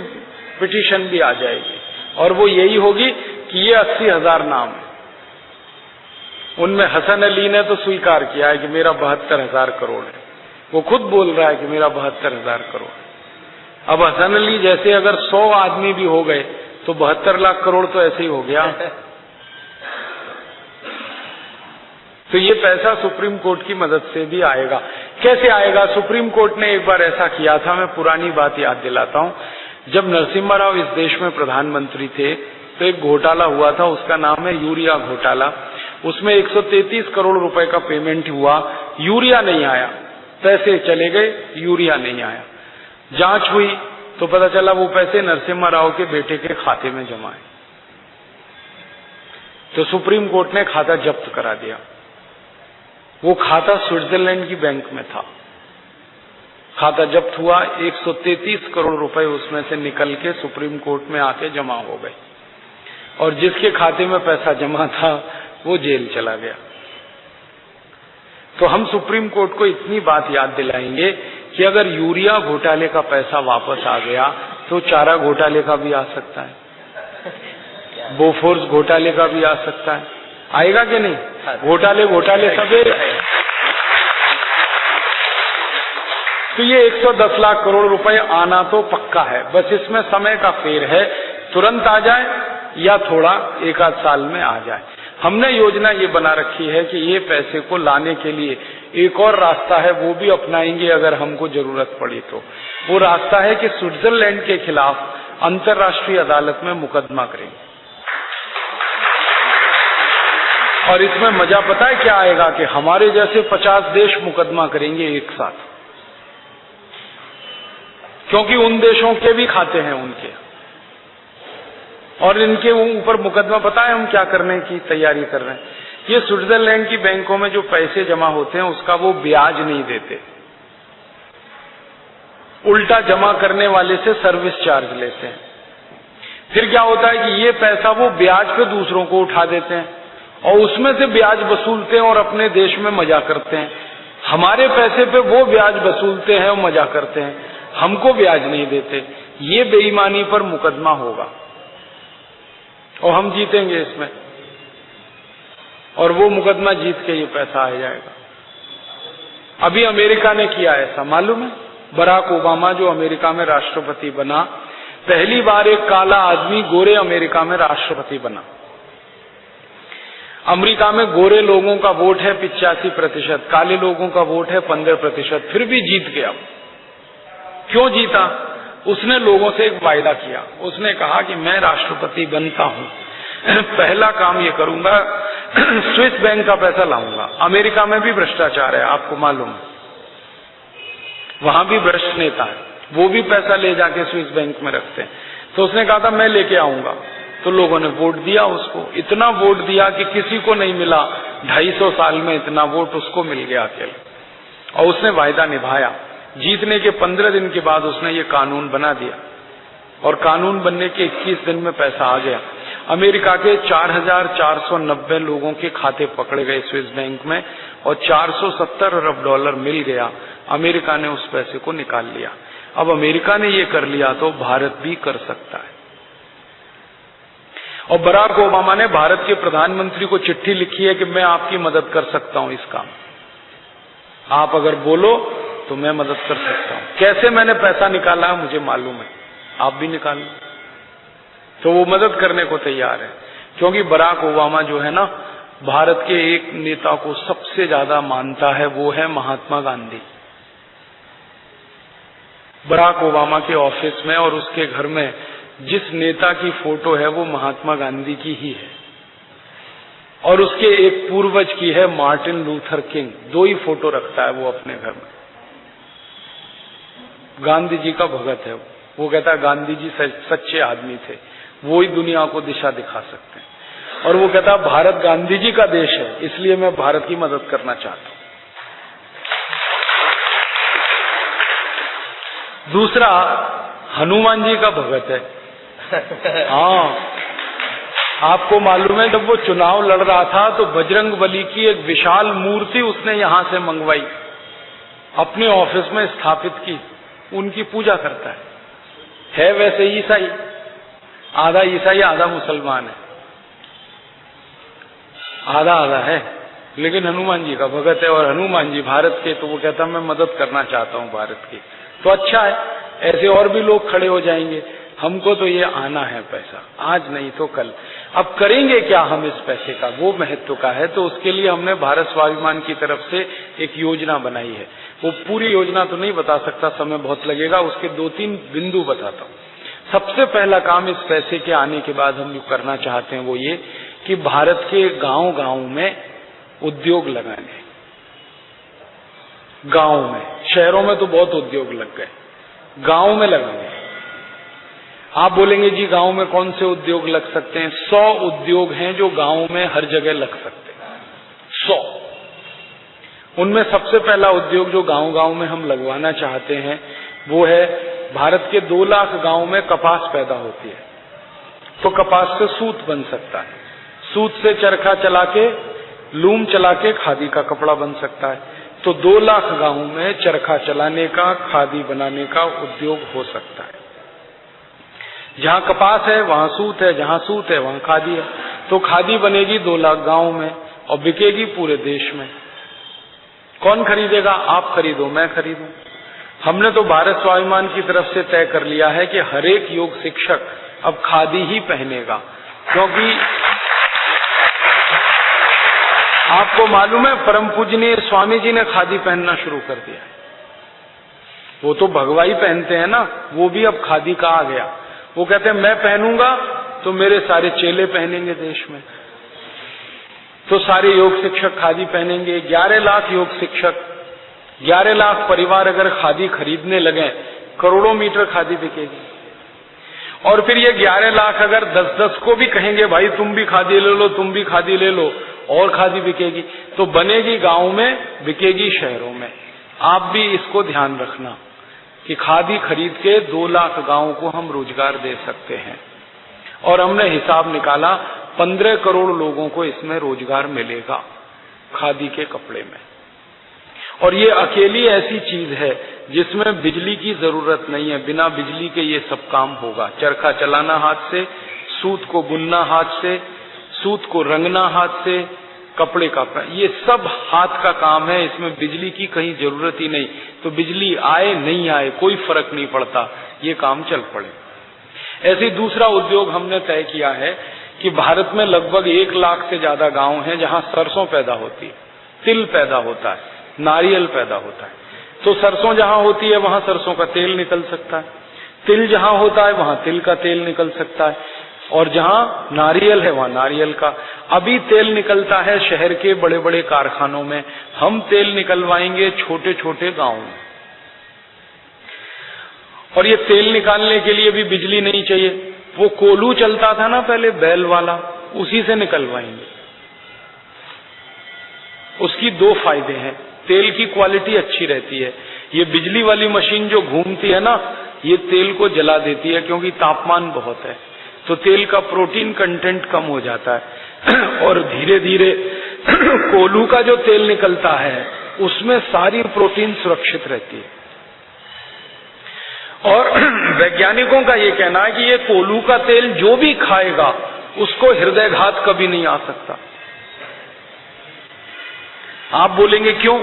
पिटीशन भी आ जाएगी और वो यही होगी कि ये 80,000 नाम है। उनमें हसन अली ने तो स्वीकार किया है कि मेरा 72,000 करोड़ है। वो खुद बोल रहा है कि मेरा 72,000 करोड़ है। अब हसन अली जैसे अगर 100 आदमी भी हो गए तो 72 लाख करोड़ तो ऐसे ही हो गया। तो ये पैसा सुप्रीम कोर्ट की मदद से भी आएगा। कैसे आएगा? सुप्रीम कोर्ट ने एक बार ऐसा किया था, मैं पुरानी बात याद दिलाता हूं। जब नरसिम्हा राव इस देश में प्रधानमंत्री थे तो एक घोटाला हुआ था, उसका नाम है यूरिया घोटाला। उसमें 133 करोड़ रुपए का पेमेंट हुआ, यूरिया नहीं आया। पैसे चले गए, यूरिया नहीं आया। जांच हुई तो पता चला वो पैसे नरसिम्हा राव के बेटे के खाते में जमा है। तो सुप्रीम कोर्ट ने खाता जब्त करा दिया। वो खाता स्विट्जरलैंड की बैंक में था। खाता जब्त हुआ, 133 करोड़ रुपए उसमें से निकल के सुप्रीम कोर्ट में आके जमा हो गए। और जिसके खाते में पैसा जमा था वो जेल चला गया। तो हम सुप्रीम कोर्ट को इतनी बात याद दिलाएंगे कि अगर यूरिया घोटाले का पैसा वापस आ गया तो चारा घोटाले का भी आ सकता है, बोफोर्स घोटाले का भी आ सकता है। आएगा कि नहीं? घोटाले सबे। तो ये 110 लाख करोड़ रुपए आना तो पक्का है, बस इसमें समय का फेर है। तुरंत आ जाए या थोड़ा 1-8 साल में आ जाए। हमने योजना ये बना रखी है कि ये पैसे को लाने के लिए एक और रास्ता है, वो भी अपनाएंगे अगर हमको जरूरत पड़ी तो। वो रास्ता है कि स्विट्जरलैंड के खिलाफ अंतर्राष्ट्रीय अदालत में मुकदमा करेंगे। और इसमें मजा पता है क्या आएगा कि हमारे जैसे 50 देश मुकदमा करेंगे एक साथ, क्योंकि उन देशों के भी खाते हैं उनके। और इनके ऊपर मुकदमा पता है हम क्या करने की तैयारी कर रहे हैं? ये स्विट्जरलैंड की बैंकों में जो पैसे जमा होते हैं उसका वो ब्याज नहीं देते, उल्टा जमा करने वाले से सर्विस चार्ज लेते हैं। फिर क्या होता है कि ये पैसा वो ब्याज पे दूसरों को उठा देते हैं और उसमें से ब्याज वसूलते हैं और अपने देश में मजा करते हैं। हमारे पैसे पे वो ब्याज वसूलते हैं और मजा करते हैं, हमको ब्याज नहीं देते। ये बेईमानी पर मुकदमा होगा और हम जीतेंगे इसमें, और वो मुकदमा जीत के ये पैसा आ जाएगा। अभी अमेरिका ने किया ऐसा, मालूम है? बराक ओबामा जो अमेरिका में राष्ट्रपति बना पहली बार एक काला आदमी गोरे अमेरिका में राष्ट्रपति बना। अमेरिका में गोरे लोगों का वोट है 85%, काले लोगों का वोट है 15%, फिर भी जीत गया। क्यों जीता? उसने लोगों से एक वायदा किया। उसने कहा कि मैं राष्ट्रपति बनता हूं, पहला काम ये करूंगा, स्विस बैंक का पैसा लाऊंगा। अमेरिका में भी भ्रष्टाचार है, आपको मालूम है, वहां भी भ्रष्ट नेता है, वो भी पैसा ले जाके स्विस बैंक में रखते हैं। तो उसने कहा था मैं लेके आऊंगा। तो लोगों ने वोट दिया उसको, इतना वोट दिया कि किसी को नहीं मिला। 250 साल में इतना वोट उसको मिल गया अकेले, और उसने वायदा निभाया। जीतने के 15 दिन के बाद उसने ये कानून बना दिया, और कानून बनने के 21 दिन में पैसा आ गया। अमेरिका के 4,490 लोगों के खाते पकड़े गए स्विस बैंक में, और 470 अरब डॉलर मिल गया। अमेरिका ने उस पैसे को निकाल लिया। अब अमेरिका ने ये कर लिया तो भारत भी कर सकता है। और बराक ओबामा ने भारत के प्रधानमंत्री को चिट्ठी लिखी है कि मैं आपकी मदद कर सकता हूं इस काम, आप अगर बोलो तो मैं मदद कर सकता हूं। कैसे मैंने पैसा निकाला है मुझे मालूम है, आप भी निकाल लो। तो वो मदद करने को तैयार है, क्योंकि बराक ओबामा जो है ना, भारत के एक नेता को सबसे ज्यादा मानता है, वो है महात्मा गांधी। बराक ओबामा के ऑफिस में और उसके घर में जिस नेता की फोटो है वो महात्मा गांधी की ही है, और उसके एक पूर्वज की है मार्टिन लूथर किंग। 2 ही फोटो रखता है वो अपने घर में। गांधी जी का भगत है वो कहता है गांधी जी सच्चे आदमी थे, वो ही दुनिया को दिशा दिखा सकते हैं। और वो कहता है भारत गांधी जी का देश है, इसलिए मैं भारत की मदद करना चाहता हूं। दूसरा हनुमान जी का भगत है। हाँ, आपको मालूम है जब वो चुनाव लड़ रहा था तो बजरंगबली की एक विशाल मूर्ति उसने यहां से मंगवाई, अपने ऑफिस में स्थापित की, उनकी पूजा करता है वैसे ईसाई, आधा ईसाई आधा मुसलमान है, आधा आधा है, लेकिन हनुमान जी का भगत है। और हनुमान जी भारत के, तो वो कहता मैं मदद करना चाहता हूं भारत की। तो अच्छा है, ऐसे और भी लोग खड़े हो जाएंगे। हमको तो ये आना है पैसा, आज नहीं तो कल। अब करेंगे क्या हम इस पैसे का, वो महत्व का है। तो उसके लिए हमने भारत स्वाभिमान की तरफ से एक योजना बनाई है। वो पूरी योजना तो नहीं बता सकता, समय बहुत लगेगा, उसके 2-3 बिंदु बताता हूँ। सबसे पहला काम इस पैसे के आने के बाद हम जो करना चाहते हैं वो ये कि भारत के गांव-गांव में उद्योग लगाने। गांव में, शहरों में तो बहुत उद्योग लग गए, गांव में लगाने। आप बोलेंगे जी गांव में कौन से उद्योग लग सकते हैं? 100 उद्योग हैं जो गांव में हर जगह लग सकते हैं, 100। उनमें सबसे पहला उद्योग जो गांव-गांव में हम लगवाना चाहते हैं वो है, भारत के 2 लाख गांव में कपास पैदा होती है, तो कपास से सूत बन सकता है, सूत से चरखा चला के, लूम चला के खादी का कपड़ा बन सकता है। तो 2 लाख गांव में चरखा चलाने का, खादी बनाने का उद्योग हो सकता है। जहां कपास है वहां सूत है, जहां सूत है वहां खादी है। तो खादी बनेगी 2 लाख गांव में और बिकेगी पूरे देश में। कौन खरीदेगा? आप खरीदो, मैं खरीदूं। हमने तो भारत स्वाभिमान की तरफ से तय कर लिया है कि हर एक योग शिक्षक अब खादी ही पहनेगा, क्योंकि आपको मालूम है परम पूजनीय स्वामी जी ने खादी पहनना शुरू कर दिया। वो तो भगवाई पहनते हैं ना, वो भी अब खादी का आ गया। वो कहते हैं मैं पहनूंगा तो मेरे सारे चेले पहनेंगे देश में, तो सारे योग शिक्षक खादी पहनेंगे। 11 लाख योग शिक्षक, 11 लाख परिवार अगर खादी खरीदने लगे, करोड़ों मीटर खादी बिकेगी। और फिर ये 11 लाख अगर 10-10 को भी कहेंगे भाई तुम भी खादी ले लो, तुम भी खादी ले लो, और खादी बिकेगी। तो बनेगी गांव में, बिकेगी शहरों में। आप भी इसको ध्यान रखना कि खादी खरीद के 2 लाख गांव को हम रोजगार दे सकते हैं। और हमने हिसाब निकाला 15 करोड़ लोगों को इसमें रोजगार मिलेगा खादी के कपड़े में। और ये अकेली ऐसी चीज है जिसमें बिजली की जरूरत नहीं है, बिना बिजली के ये सब काम होगा। चरखा चलाना हाथ से, सूत को बुनना हाथ से, सूत को रंगना हाथ से, कपड़े का, ये सब हाथ का काम है, इसमें बिजली की कहीं जरूरत ही नहीं। तो बिजली आए नहीं आए कोई फर्क नहीं पड़ता, ये काम चल पड़े। ऐसे ही दूसरा उद्योग हमने तय किया है कि भारत में लगभग 1 लाख से ज्यादा गांव हैं जहां सरसों पैदा होती है, तिल पैदा होता है, नारियल पैदा होता है। तो सरसों जहां होती है वहां सरसों का तेल निकल सकता है, तिल जहां होता है वहां तिल का तेल निकल सकता है, और जहां नारियल है वहां नारियल का। अभी तेल निकलता है शहर के बड़े बड़े कारखानों में, हम तेल निकलवाएंगे छोटे छोटे गांवों में। और ये तेल निकालने के लिए भी बिजली नहीं चाहिए, वो कोलू चलता था ना पहले बैल वाला, उसी से निकलवाएंगे। उसकी 2 फायदे हैं, तेल की क्वालिटी अच्छी रहती है। ये बिजली वाली मशीन जो घूमती है ना, ये तेल को जला देती है क्योंकि तापमान बहुत है, तो तेल का प्रोटीन कंटेंट कम हो जाता है और धीरे धीरे कोलू का जो तेल निकलता है उसमें सारी प्रोटीन सुरक्षित रहती है। और वैज्ञानिकों का ये कहना है कि ये कोलू का तेल जो भी खाएगा उसको हृदयघात कभी नहीं आ सकता। आप बोलेंगे क्यों?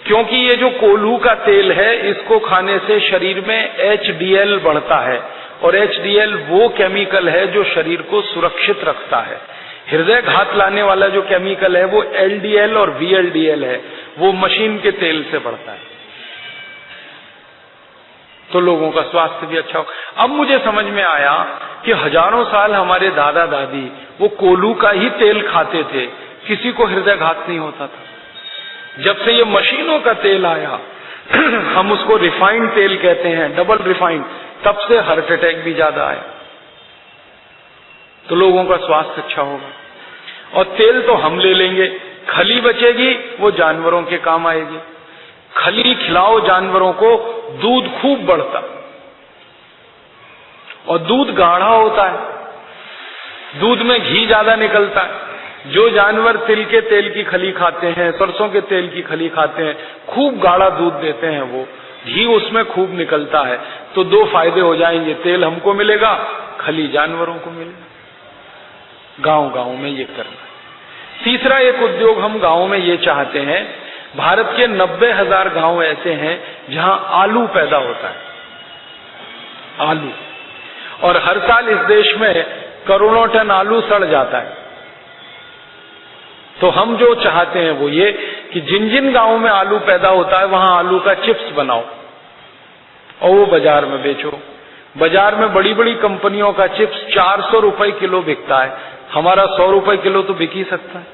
क्योंकि ये जो कोलू का तेल है इसको खाने से शरीर में HDL बढ़ता है, और HDL वो केमिकल है जो शरीर को सुरक्षित रखता है। हृदयघात लाने वाला जो केमिकल है वो LDL और VLDL है, वो मशीन के तेल से बढ़ता है। तो लोगों का स्वास्थ्य भी अच्छा हो। अब मुझे समझ में आया कि हजारों साल हमारे दादा दादी वो कोलू का ही तेल खाते थे, किसी को हृदयघात नहीं होता था। जब से ये मशीनों का तेल आया हम उसको रिफाइंड तेल कहते हैं, डबल रिफाइंड, तब से हार्ट अटैक भी ज्यादा आया। तो लोगों का स्वास्थ्य अच्छा होगा। और तेल तो हम ले लेंगे, खली बचेगी वो जानवरों के काम आएगी। खली खिलाओ जानवरों को, दूध खूब बढ़ता, और दूध गाढ़ा होता है, दूध में घी ज्यादा निकलता है। जो जानवर तिल के तेल की खली खाते हैं, सरसों के तेल की खली खाते हैं, खूब गाढ़ा दूध देते हैं, वो घी उसमें खूब निकलता है। तो 2 फायदे हो जाएंगे, तेल हमको मिलेगा, खली जानवरों को मिलेगा। गांव गांव में ये करना। तीसरा एक उद्योग हम गांव में ये चाहते हैं, भारत के 90,000 गांव ऐसे हैं जहां आलू पैदा होता है, आलू, और हर साल इस देश में करोड़ों टन आलू सड़ जाता है। तो हम जो चाहते हैं वो ये कि जिन जिन गांवों में आलू पैदा होता है वहां आलू का चिप्स बनाओ और वो बाजार में बेचो। बाजार में बड़ी बड़ी कंपनियों का चिप्स 400 रुपए किलो बिकता है, हमारा 100 रुपए किलो तो बिक ही सकता है।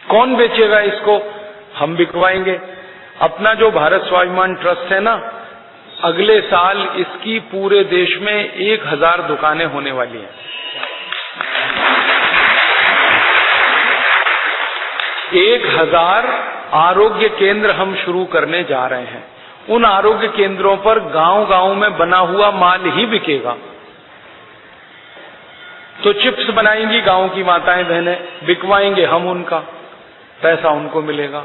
कौन बेचेगा इसको? हम बिकवाएंगे। अपना जो भारत स्वाभिमान ट्रस्ट है ना, अगले साल इसकी पूरे देश में 1000 दुकानें होने वाली हैं। 1000 आरोग्य केंद्र हम शुरू करने जा रहे हैं। उन आरोग्य केंद्रों पर गांव गांव में बना हुआ माल ही बिकेगा। तो चिप्स बनाएंगी गांव की माताएं बहनें, बिकवाएंगे हम, उनका पैसा उनको मिलेगा,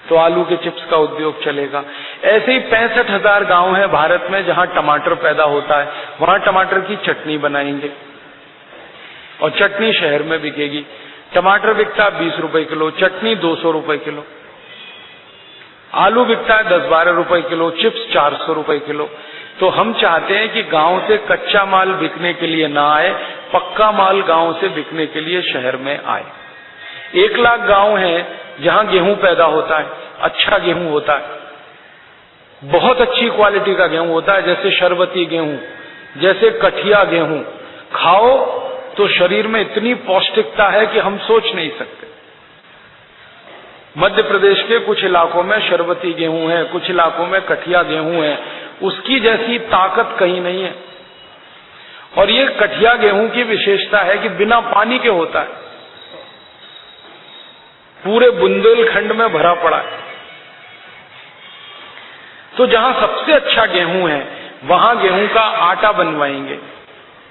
तो आलू के चिप्स का उद्योग चलेगा। ऐसे ही 65,000 गांव हैं भारत में जहां टमाटर पैदा होता है, वहां टमाटर की चटनी बनाएंगे और चटनी शहर में बिकेगी। टमाटर बिकता है 20 रुपए किलो, चटनी 200 रुपए किलो, आलू बिकता है 10-12 रुपए किलो, चिप्स 400 रुपए किलो। तो हम चाहते हैं कि गांव से कच्चा माल बिकने के लिए ना आए, पक्का माल गांव से बिकने के लिए शहर में आए। 1 लाख गांव हैं जहां गेहूं पैदा होता है, अच्छा गेहूं होता है, बहुत अच्छी क्वालिटी का गेहूं होता है, जैसे शरबती गेहूं, जैसे कठिया गेहूं। खाओ तो शरीर में इतनी पौष्टिकता है कि हम सोच नहीं सकते। मध्य प्रदेश के कुछ इलाकों में शरबती गेहूं है, कुछ इलाकों में कठिया गेहूं है, उसकी जैसी ताकत कहीं नहीं है। और ये कठिया गेहूं की विशेषता है कि बिना पानी के होता है, पूरे बुंदेलखंड में भरा पड़ा है। तो जहां सबसे अच्छा गेहूं है वहां गेहूं का आटा बनवाएंगे,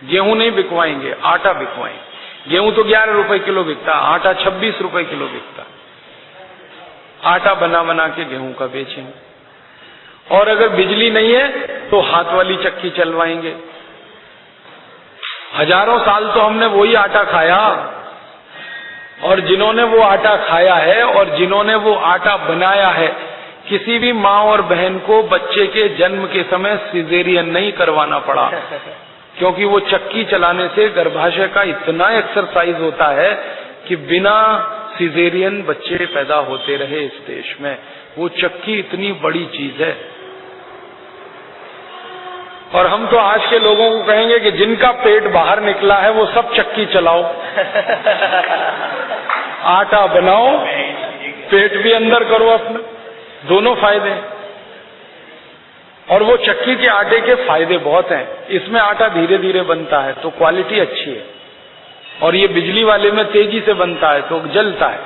गेहूं नहीं बिकवाएंगे, आटा बिकवाएंगे। गेहूं तो 11 रुपए किलो बिकता, आटा 26 रुपए किलो बिकता। आटा बना बना के गेहूं का बेचेंगे। और अगर बिजली नहीं है तो हाथ वाली चक्की चलवाएंगे। हजारों साल तो हमने वही आटा खाया, और जिन्होंने वो आटा खाया है और जिन्होंने वो आटा बनाया है, किसी भी माँ और बहन को बच्चे के जन्म के समय सिजेरियन नहीं करवाना पड़ा, क्योंकि वो चक्की चलाने से गर्भाशय का इतना एक्सरसाइज होता है कि बिना सिजेरियन बच्चे पैदा होते रहे इस देश में। वो चक्की इतनी बड़ी चीज है। और हम तो आज के लोगों को कहेंगे कि जिनका पेट बाहर निकला है वो सब चक्की चलाओ, आटा बनाओ, पेट भी अंदर करो अपना, दोनों फायदे हैं। और वो चक्की के आटे के फायदे बहुत हैं। इसमें आटा धीरे धीरे बनता है तो क्वालिटी अच्छी है, और ये बिजली वाले में तेजी से बनता है तो जलता है।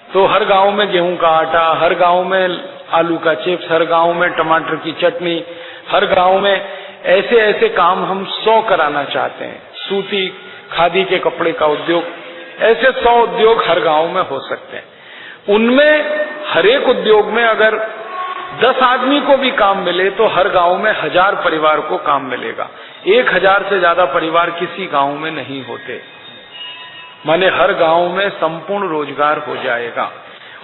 तो हर गांव में गेहूं का आटा, हर गांव में आलू का चिप्स, हर गांव में टमाटर की चटनी, हर गांव में ऐसे ऐसे काम हम 100 कराना चाहते हैं। सूती खादी के कपड़े का उद्योग, ऐसे 100 उद्योग हर गांव में हो सकते हैं। उनमें हर एक उद्योग में अगर 10 आदमी को भी काम मिले तो हर गांव में 1000 परिवार को काम मिलेगा। 1000 से ज्यादा परिवार किसी गांव में नहीं होते, माने हर गांव में संपूर्ण रोजगार हो जाएगा।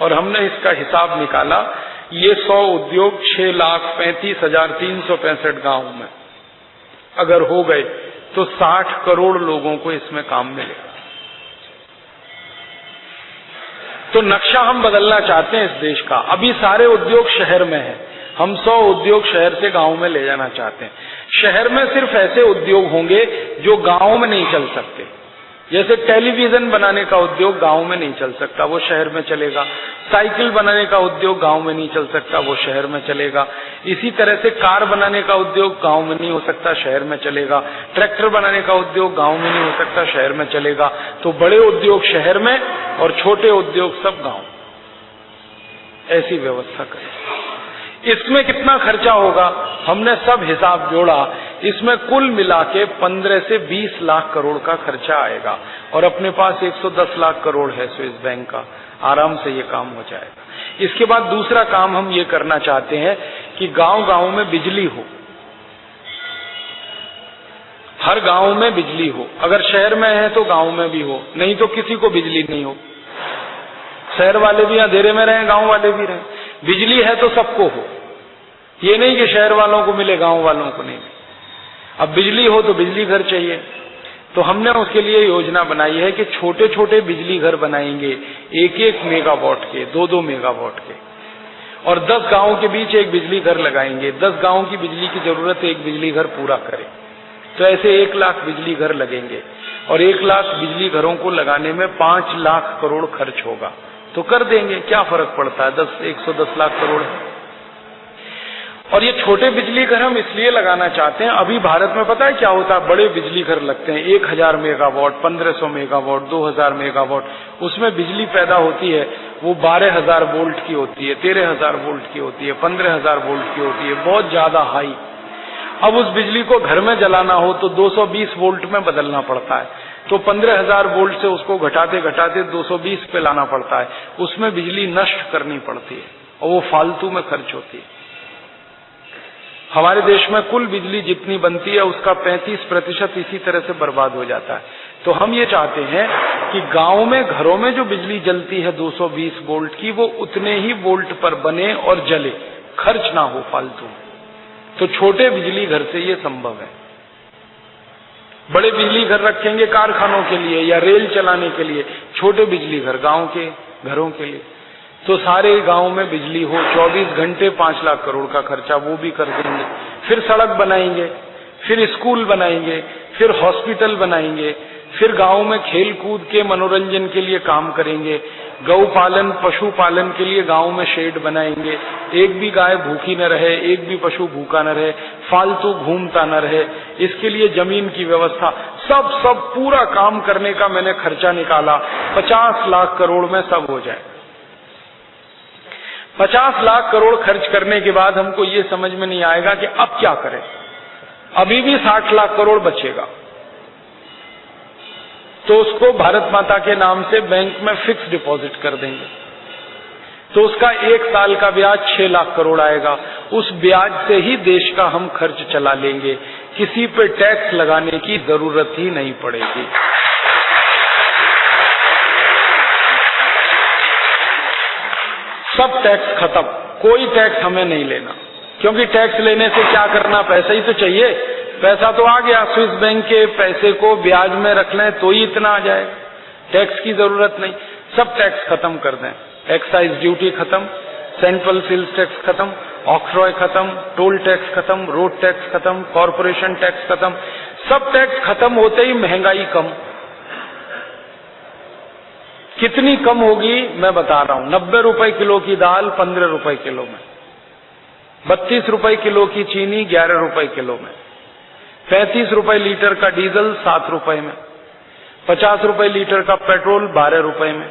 और हमने इसका हिसाब निकाला, ये 100 उद्योग 6,35,365 गांव में अगर हो गए तो 60 करोड़ लोगों को इसमें काम मिलेगा। तो नक्शा हम बदलना चाहते हैं इस देश का। अभी सारे उद्योग शहर में हैं, हम 100 उद्योग शहर से गांव में ले जाना चाहते हैं। शहर में सिर्फ ऐसे उद्योग होंगे जो गांव में नहीं चल सकते। जैसे टेलीविजन बनाने का उद्योग गांव में नहीं चल सकता, वो शहर में चलेगा। साइकिल बनाने का उद्योग गांव में नहीं चल सकता, वो शहर में चलेगा। इसी तरह से कार बनाने का उद्योग गांव में नहीं हो सकता, शहर में चलेगा। ट्रैक्टर बनाने का उद्योग गांव में नहीं हो सकता, शहर में चलेगा। तो बड़े उद्योग शहर में और छोटे उद्योग सब गांव, ऐसी व्यवस्था करें। इसमें कितना खर्चा होगा, हमने सब हिसाब जोड़ा। इसमें कुल मिला के 15 से 20 लाख करोड़ का खर्चा आएगा, और अपने पास 110 लाख करोड़ है स्विस बैंक का, आराम से ये काम हो जाएगा। इसके बाद दूसरा काम हम ये करना चाहते हैं कि गांव गांव में बिजली हो, हर गांव में बिजली हो। अगर शहर में है तो गांव में भी हो, नहीं तो किसी को बिजली नहीं हो। शहर वाले भी अंधेरे में रहें, गांव वाले भी रहें। बिजली है तो सबको हो, ये नहीं कि शहर वालों को मिले गांव वालों को नहीं। अब बिजली हो तो बिजली घर चाहिए, तो हमने उसके लिए योजना बनाई है कि छोटे छोटे बिजली घर बनाएंगे, 1-1 मेगावाट के, 2-2 मेगावाट के, और 10 गांवों के बीच एक बिजली घर लगाएंगे। 10 गांवों की बिजली की जरूरत एक बिजली घर पूरा करे। तो ऐसे 1 लाख बिजली घर लगेंगे, और 1 लाख बिजली घरों को लगाने में 5 लाख करोड़ खर्च होगा। तो कर देंगे, क्या फर्क पड़ता है, 110 लाख करोड़ है। और ये छोटे बिजली घर हम इसलिए लगाना चाहते हैं, अभी भारत में पता है क्या होता है, बड़े बिजली घर लगते हैं, 1000 मेगावाट, 1500 मेगावाट, 2000 मेगावाट, उसमें बिजली पैदा होती है वो 12000 वोल्ट की होती है, 13000 वोल्ट की होती है, 15000 वोल्ट की होती है, बहुत ज्यादा हाई। अब उस बिजली को घर में जलाना हो तो 220 वोल्ट में बदलना पड़ता है, तो 15000 वोल्ट से उसको घटाते घटाते 220 पे लाना पड़ता है। उसमें बिजली नष्ट करनी पड़ती है और वो फालतू में खर्च होती है। हमारे देश में कुल बिजली जितनी बनती है उसका 35% इसी तरह से बर्बाद हो जाता है। तो हम ये चाहते हैं कि गांव में घरों में जो बिजली जलती है 220 वोल्ट की, वो उतने ही वोल्ट पर बने और जले, खर्च ना हो फालतू। तो छोटे बिजली घर से ये संभव है। बड़े बिजली घर रखेंगे कारखानों के लिए या रेल चलाने के लिए, छोटे बिजली घर गांव के घरों के लिए। तो सारे गांव में बिजली हो, 24 घंटे, 5 लाख करोड़ का खर्चा वो भी कर देंगे। फिर सड़क बनाएंगे, फिर स्कूल बनाएंगे, फिर हॉस्पिटल बनाएंगे, फिर गांव में खेल कूद के मनोरंजन के लिए काम करेंगे। गौ पालन, पशु पालन के लिए गांव में शेड बनाएंगे, एक भी गाय भूखी न रहे, एक भी पशु भूखा न रहे, फालतू घूमता न रहे, इसके लिए जमीन की व्यवस्था, सब पूरा काम करने का मैंने खर्चा निकाला। 50 लाख करोड़ में सब हो जाए। 50 लाख करोड़ खर्च करने के बाद हमको ये समझ में नहीं आएगा कि अब क्या करें। अभी भी 60 लाख करोड़ बचेगा, तो उसको भारत माता के नाम से बैंक में फिक्स डिपॉजिट कर देंगे, तो उसका 1 साल का ब्याज 6 लाख करोड़ आएगा। उस ब्याज से ही देश का हम खर्च चला लेंगे, किसी पे टैक्स लगाने की जरूरत ही नहीं पड़ेगी। सब टैक्स खत्म, कोई टैक्स हमें नहीं लेना, क्योंकि टैक्स लेने से क्या करना, पैसा ही तो चाहिए। पैसा तो आ गया, स्विस बैंक के पैसे को ब्याज में रख लें तो ही इतना आ जाएगा, टैक्स की जरूरत नहीं। सब टैक्स खत्म कर दें, एक्साइज ड्यूटी खत्म, सेंट्रल सेल्स टैक्स खत्म, ऑक्ट्रॉय खत्म, टोल टैक्स खत्म, रोड टैक्स खत्म, कॉरपोरेशन टैक्स खत्म। सब टैक्स खत्म होते ही महंगाई कम। कितनी कम होगी मैं बता रहा हूं। 90 रुपए किलो की दाल 15 रुपए किलो में, 32 रुपए किलो की चीनी 11 रुपए किलो में, 35 रुपए लीटर का डीजल 7 रुपए में, 50 रुपए लीटर का पेट्रोल 12 रुपए में,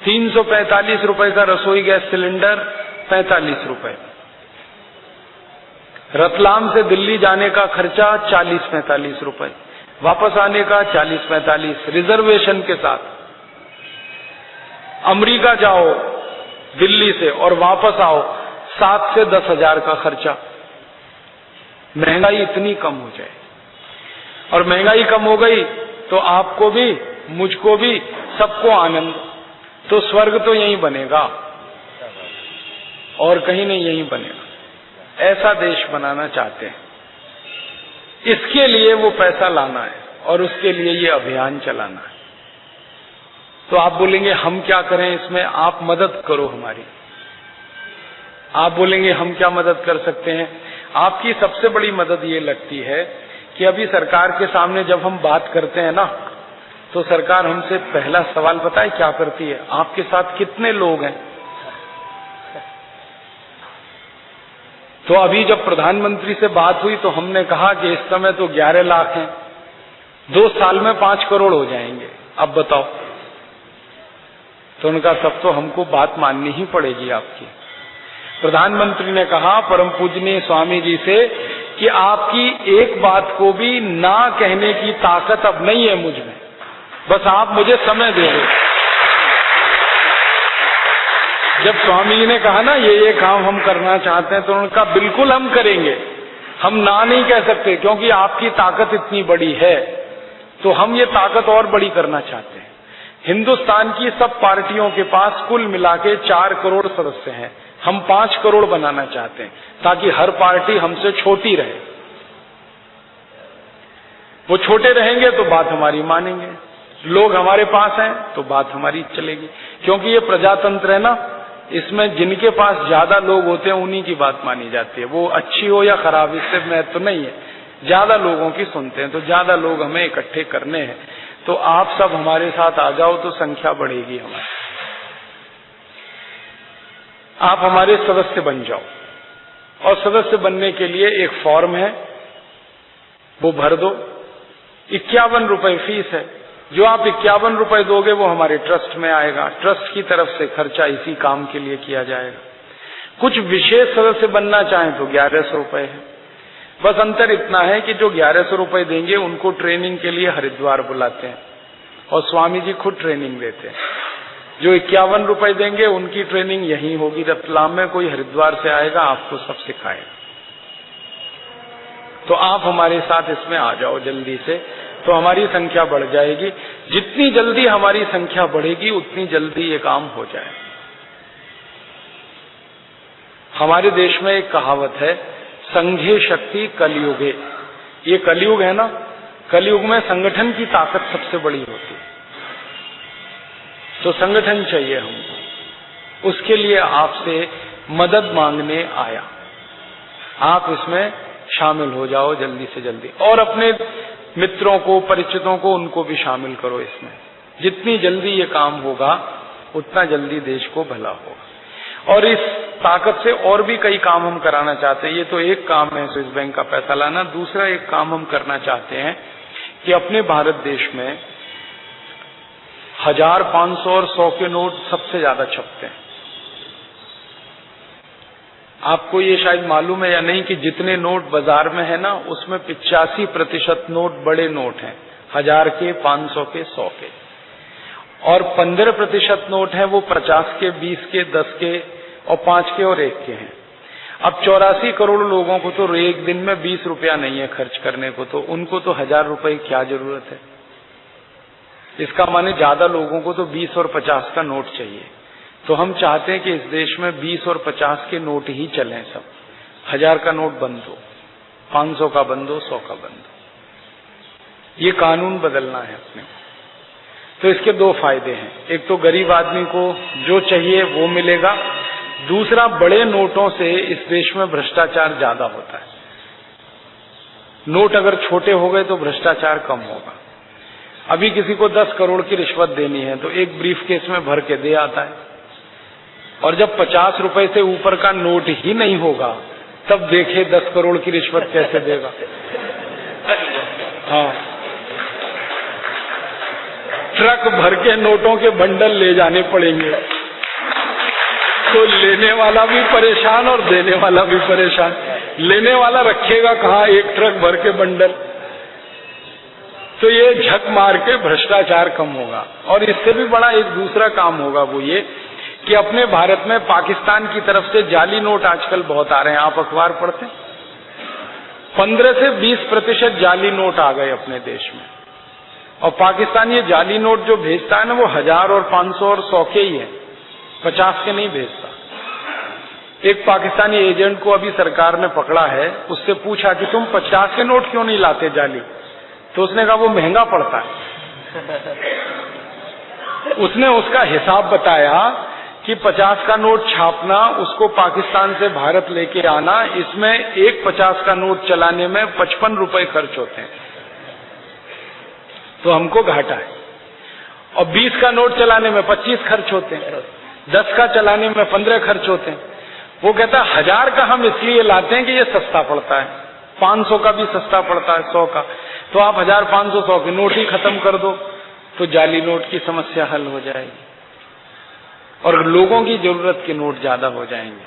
345 रुपए का रसोई गैस सिलेंडर 45 रुपए में। रतलाम से दिल्ली जाने का खर्चा 40-45 रुपए, वापस आने का 40-45 रिजर्वेशन के साथ। अमेरिका जाओ दिल्ली से और वापस आओ 7 से 10 हजार का खर्चा। महंगाई इतनी कम हो जाए, और महंगाई कम हो गई तो आपको भी, मुझको भी, सबको आनंद। तो स्वर्ग तो यहीं बनेगा और कहीं नहीं, यहीं बनेगा। ऐसा देश बनाना चाहते हैं, इसके लिए वो पैसा लाना है और उसके लिए ये अभियान चलाना है। तो आप बोलेंगे हम क्या करें इसमें, आप मदद करो हमारी। आप बोलेंगे हम क्या मदद कर सकते हैं। आपकी सबसे बड़ी मदद ये लगती है कि अभी सरकार के सामने जब हम बात करते हैं ना, तो सरकार हमसे पहला सवाल पता है क्या करती है, आपके साथ कितने लोग हैं। तो अभी जब प्रधानमंत्री से बात हुई तो हमने कहा कि इस समय तो 11 लाख हैं, 2 साल में 5 करोड़ हो जाएंगे, अब बताओ। तो उनका तब तो हमको बात माननी ही पड़ेगी आपकी। प्रधानमंत्री ने कहा परम पूजनीय स्वामी जी से कि आपकी एक बात को भी ना कहने की ताकत अब नहीं है मुझ में, बस आप मुझे समय दे दो। जब स्वामी जी ने कहा ना ये काम हम करना चाहते हैं, तो उन्होंने कहा बिल्कुल हम करेंगे, हम ना नहीं कह सकते, क्योंकि आपकी ताकत इतनी बड़ी है, तो हम ये ताकत और बड़ी करना चाहते हैं। हिंदुस्तान की सब पार्टियों के पास कुल मिला के 4 करोड़ सदस्य हैं, हम 5 करोड़ बनाना चाहते हैं, ताकि हर पार्टी हमसे छोटी रहे। वो छोटे रहेंगे तो बात हमारी मानेंगे, लोग हमारे पास हैं तो बात हमारी चलेगी। क्योंकि ये प्रजातंत्र है ना, इसमें जिनके पास ज्यादा लोग होते हैं उन्हीं की बात मानी जाती है। वो अच्छी हो या खराब, इससे महत्व तो नहीं है, ज्यादा लोगों की सुनते हैं। तो ज्यादा लोग हमें इकट्ठे करने हैं, तो आप सब हमारे साथ आ जाओ तो संख्या बढ़ेगी हमारी। आप हमारे सदस्य बन जाओ, और सदस्य बनने के लिए एक फॉर्म है, वो भर दो। 51 रुपए फीस है। जो आप 51 रुपए दोगे वो हमारे ट्रस्ट में आएगा, ट्रस्ट की तरफ से खर्चा इसी काम के लिए किया जाएगा। कुछ विशेष सदस्य बनना चाहें तो 1100 रुपए है। बस अंतर इतना है कि जो 1100 रुपए देंगे उनको ट्रेनिंग के लिए हरिद्वार बुलाते हैं और स्वामी जी खुद ट्रेनिंग देते हैं। जो 51 रुपए देंगे उनकी ट्रेनिंग यहीं होगी रतलाम में, कोई हरिद्वार से आएगा आपको सब सिखाएगा। तो आप हमारे साथ इसमें आ जाओ जल्दी से, तो हमारी संख्या बढ़ जाएगी। जितनी जल्दी हमारी संख्या बढ़ेगी उतनी जल्दी ये काम हो जाए। हमारे देश में एक कहावत है, संघे शक्ति कलयुगे। ये कलयुग है ना, कलयुग में संगठन की ताकत सबसे बड़ी होती है। तो संगठन चाहिए हमको, उसके लिए आपसे मदद मांगने आया। आप इसमें शामिल हो जाओ जल्दी से जल्दी, और अपने मित्रों को, परिचितों को, उनको भी शामिल करो इसमें। जितनी जल्दी ये काम होगा उतना जल्दी देश को भला होगा। और इस ताकत से और भी कई काम हम कराना चाहते हैं। ये तो एक काम है स्विस बैंक का पैसा लाना। दूसरा एक काम हम करना चाहते हैं कि अपने भारत देश में 1000, 500 और 100 के नोट सबसे ज्यादा छपते हैं। आपको ये शायद मालूम है या नहीं कि जितने नोट बाजार में है ना, उसमें 85% नोट बड़े नोट हैं, 1000 के, 500 के, 100 के, और 15% नोट हैं वो 50 के, 20 के, 10 के और 5 के और 1 के हैं। अब 84 करोड़ लोगों को तो एक दिन में 20 रुपया नहीं है खर्च करने को, तो उनको तो 1000 रुपए की क्या जरूरत है। इसका माने ज्यादा लोगों को तो 20 और 50 का नोट चाहिए। तो हम चाहते हैं कि इस देश में 20 और 50 के नोट ही चलें, सब 1000 का नोट बंद हो, 500 का बंद हो, 100 का बंद हो। ये कानून बदलना है अपने। तो इसके दो फायदे हैं, एक तो गरीब आदमी को जो चाहिए वो मिलेगा, दूसरा बड़े नोटों से इस देश में भ्रष्टाचार ज्यादा होता है। नोट अगर छोटे हो गए तो भ्रष्टाचार कम होगा। अभी किसी को 10 करोड़ की रिश्वत देनी है तो एक ब्रीफ केस में भर के दे आता है, और जब 50 रुपए से ऊपर का नोट ही नहीं होगा तब देखे 10 करोड़ की रिश्वत कैसे देगा। हाँ, ट्रक भर के नोटों के बंडल ले जाने पड़ेंगे, तो लेने वाला भी परेशान और देने वाला भी परेशान। लेने वाला रखेगा कहाँ एक ट्रक भर के बंडल। तो ये झक मार के भ्रष्टाचार कम होगा। और इससे भी बड़ा एक दूसरा काम होगा, वो ये कि अपने भारत में पाकिस्तान की तरफ से जाली नोट आजकल बहुत आ रहे हैं। आप अखबार पढ़ते हैं, 15 से 20% जाली नोट आ गए अपने देश में। और पाकिस्तान ये जाली नोट जो भेजता है ना, वो 1000 और 500 और 100 के ही है, 50 के नहीं भेजता। एक पाकिस्तानी एजेंट को अभी सरकार ने पकड़ा है, उससे पूछा कि तुम 50 के नोट क्यों नहीं लाते जाली, तो उसने कहा वो महंगा पड़ता है। उसने उसका हिसाब बताया कि 50 का नोट छापना, उसको पाकिस्तान से भारत लेके आना, इसमें एक 50 का नोट चलाने में 55 रुपए खर्च होते हैं, तो हमको घाटा है। और 20 का नोट चलाने में 25 खर्च होते हैं, 10 का चलाने में 15 खर्च होते हैं। वो कहता है 1000 का हम इसलिए लाते हैं कि ये सस्ता पड़ता है, 500 का भी सस्ता पड़ता है, 100 का। तो आप 1000, 500, 100 के नोट ही खत्म कर दो तो जाली नोट की समस्या हल हो जाएगी और लोगों की जरूरत के नोट ज्यादा हो जाएंगे।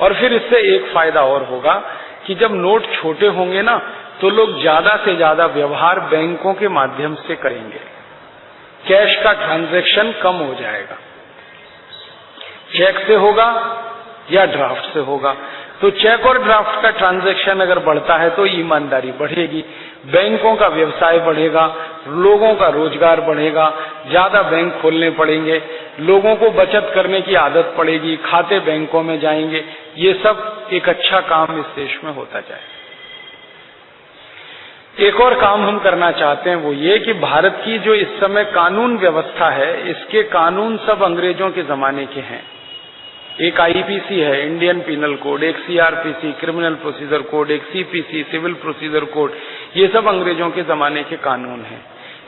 और फिर इससे एक फायदा और होगा कि जब नोट छोटे होंगे ना, तो लोग ज्यादा से ज्यादा व्यवहार बैंकों के माध्यम से करेंगे, कैश का ट्रांजैक्शन कम हो जाएगा, चेक से होगा या ड्राफ्ट से होगा। तो चेक और ड्राफ्ट का ट्रांजैक्शन अगर बढ़ता है तो ईमानदारी बढ़ेगी, बैंकों का व्यवसाय बढ़ेगा, लोगों का रोजगार बढ़ेगा, ज्यादा बैंक खोलने पड़ेंगे, लोगों को बचत करने की आदत पड़ेगी, खाते बैंकों में जाएंगे। ये सब एक अच्छा काम इस देश में होता जाए। एक और काम हम करना चाहते हैं, वो ये कि भारत की जो इस समय कानून व्यवस्था है, इसके कानून सब अंग्रेजों के जमाने के हैं। एक आईपीसी है, इंडियन पिनल कोड, एक सीआरपीसी, क्रिमिनल प्रोसीजर कोड, एक सीपीसी, सिविल प्रोसीजर कोड, ये सब अंग्रेजों के जमाने के कानून हैं।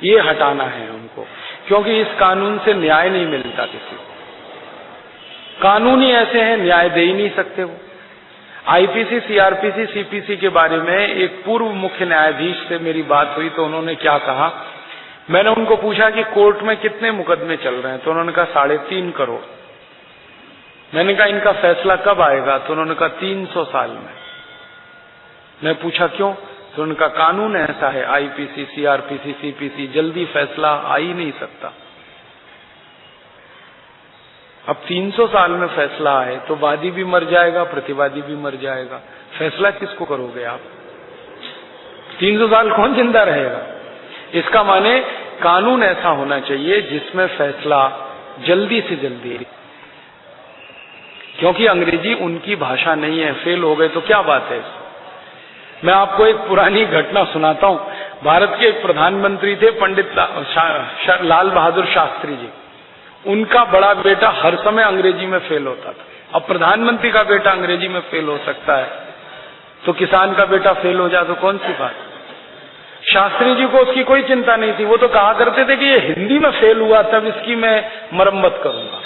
ये हटाना है हमको, क्योंकि इस कानून से न्याय नहीं मिलता किसी को। कानून ही ऐसे हैं, न्याय दे ही नहीं सकते वो। आईपीसी, सीआरपीसी, सीपीसी के बारे में एक पूर्व मुख्य न्यायाधीश से मेरी बात हुई तो उन्होंने क्या कहा, मैंने उनको पूछा कि कोर्ट में कितने मुकदमे चल रहे हैं, तो उन्होंने कहा 3.5 करोड़। मैंने कहा इनका फैसला कब आएगा, तो उन्होंने कहा 300 साल में। मैं पूछा क्यों, तो उनका कानून ऐसा है, आईपीसी, सीआरपीसी, सीपीसी, जल्दी फैसला आ ही नहीं सकता। अब 300 साल में फैसला आए तो वादी भी मर जाएगा, प्रतिवादी भी मर जाएगा, फैसला किसको करोगे आप? 300 साल कौन जिंदा रहेगा? इसका माने कानून ऐसा होना चाहिए जिसमें फैसला जल्दी से जल्दी, क्योंकि अंग्रेजी उनकी भाषा नहीं है, फेल हो गए तो क्या बात है। मैं आपको एक पुरानी घटना सुनाता हूं। भारत के एक प्रधानमंत्री थे, पंडित लाल बहादुर शास्त्री जी। उनका बड़ा बेटा हर समय अंग्रेजी में फेल होता था। अब प्रधानमंत्री का बेटा अंग्रेजी में फेल हो सकता है, तो किसान का बेटा फेल हो जाए तो कौन सी बात। शास्त्री जी को उसकी कोई चिंता नहीं थी, वो तो कहा करते थे कि ये हिंदी में फेल हुआ तब इसकी मैं मरम्मत करूंगा,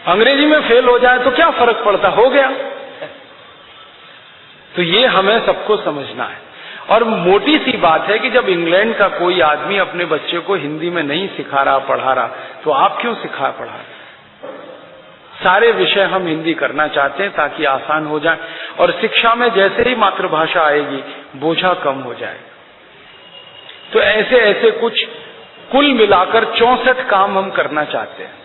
अंग्रेजी में फेल हो जाए तो क्या फर्क पड़ता, हो गया। तो ये हमें सबको समझना है। और मोटी सी बात है कि जब इंग्लैंड का कोई आदमी अपने बच्चे को हिंदी में नहीं सिखा रहा, पढ़ा रहा, तो आप क्यों सिखा पढ़ा रहे? सारे विषय हम हिंदी करना चाहते हैं ताकि आसान हो जाए, और शिक्षा में जैसे ही मातृभाषा आएगी बोझा कम हो जाए। तो ऐसे ऐसे कुछ कुल मिलाकर 64 काम हम करना चाहते हैं।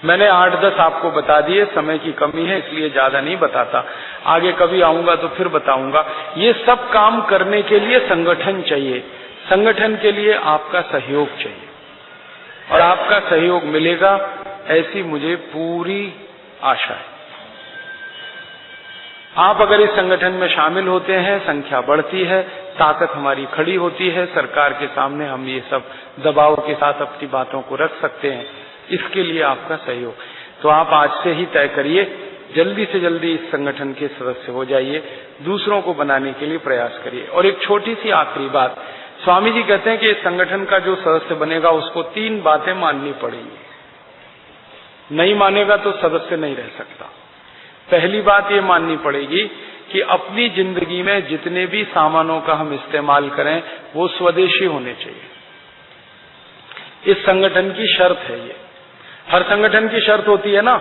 मैंने 8-10 आपको बता दिए, समय की कमी है इसलिए ज्यादा नहीं बताता, आगे कभी आऊंगा तो फिर बताऊंगा। ये सब काम करने के लिए संगठन चाहिए, संगठन के लिए आपका सहयोग चाहिए, और आपका सहयोग मिलेगा ऐसी मुझे पूरी आशा है। आप अगर इस संगठन में शामिल होते हैं, संख्या बढ़ती है, ताकत हमारी खड़ी होती है, सरकार के सामने हम ये सब दबाव के साथ अपनी बातों को रख सकते हैं। इसके लिए आपका सहयोग, तो आप आज से ही तय करिए, जल्दी से जल्दी इस संगठन के सदस्य हो जाइए, दूसरों को बनाने के लिए प्रयास करिए। और एक छोटी सी आखिरी बात, स्वामी जी कहते हैं कि इस संगठन का जो सदस्य बनेगा उसको 3 बातें माननी पड़ेंगी, नहीं मानेगा तो सदस्य नहीं रह सकता। पहली बात ये माननी पड़ेगी कि अपनी जिंदगी में जितने भी सामानों का हम इस्तेमाल करें वो स्वदेशी होने चाहिए। इस संगठन की शर्त है ये। हर संगठन की शर्त होती है ना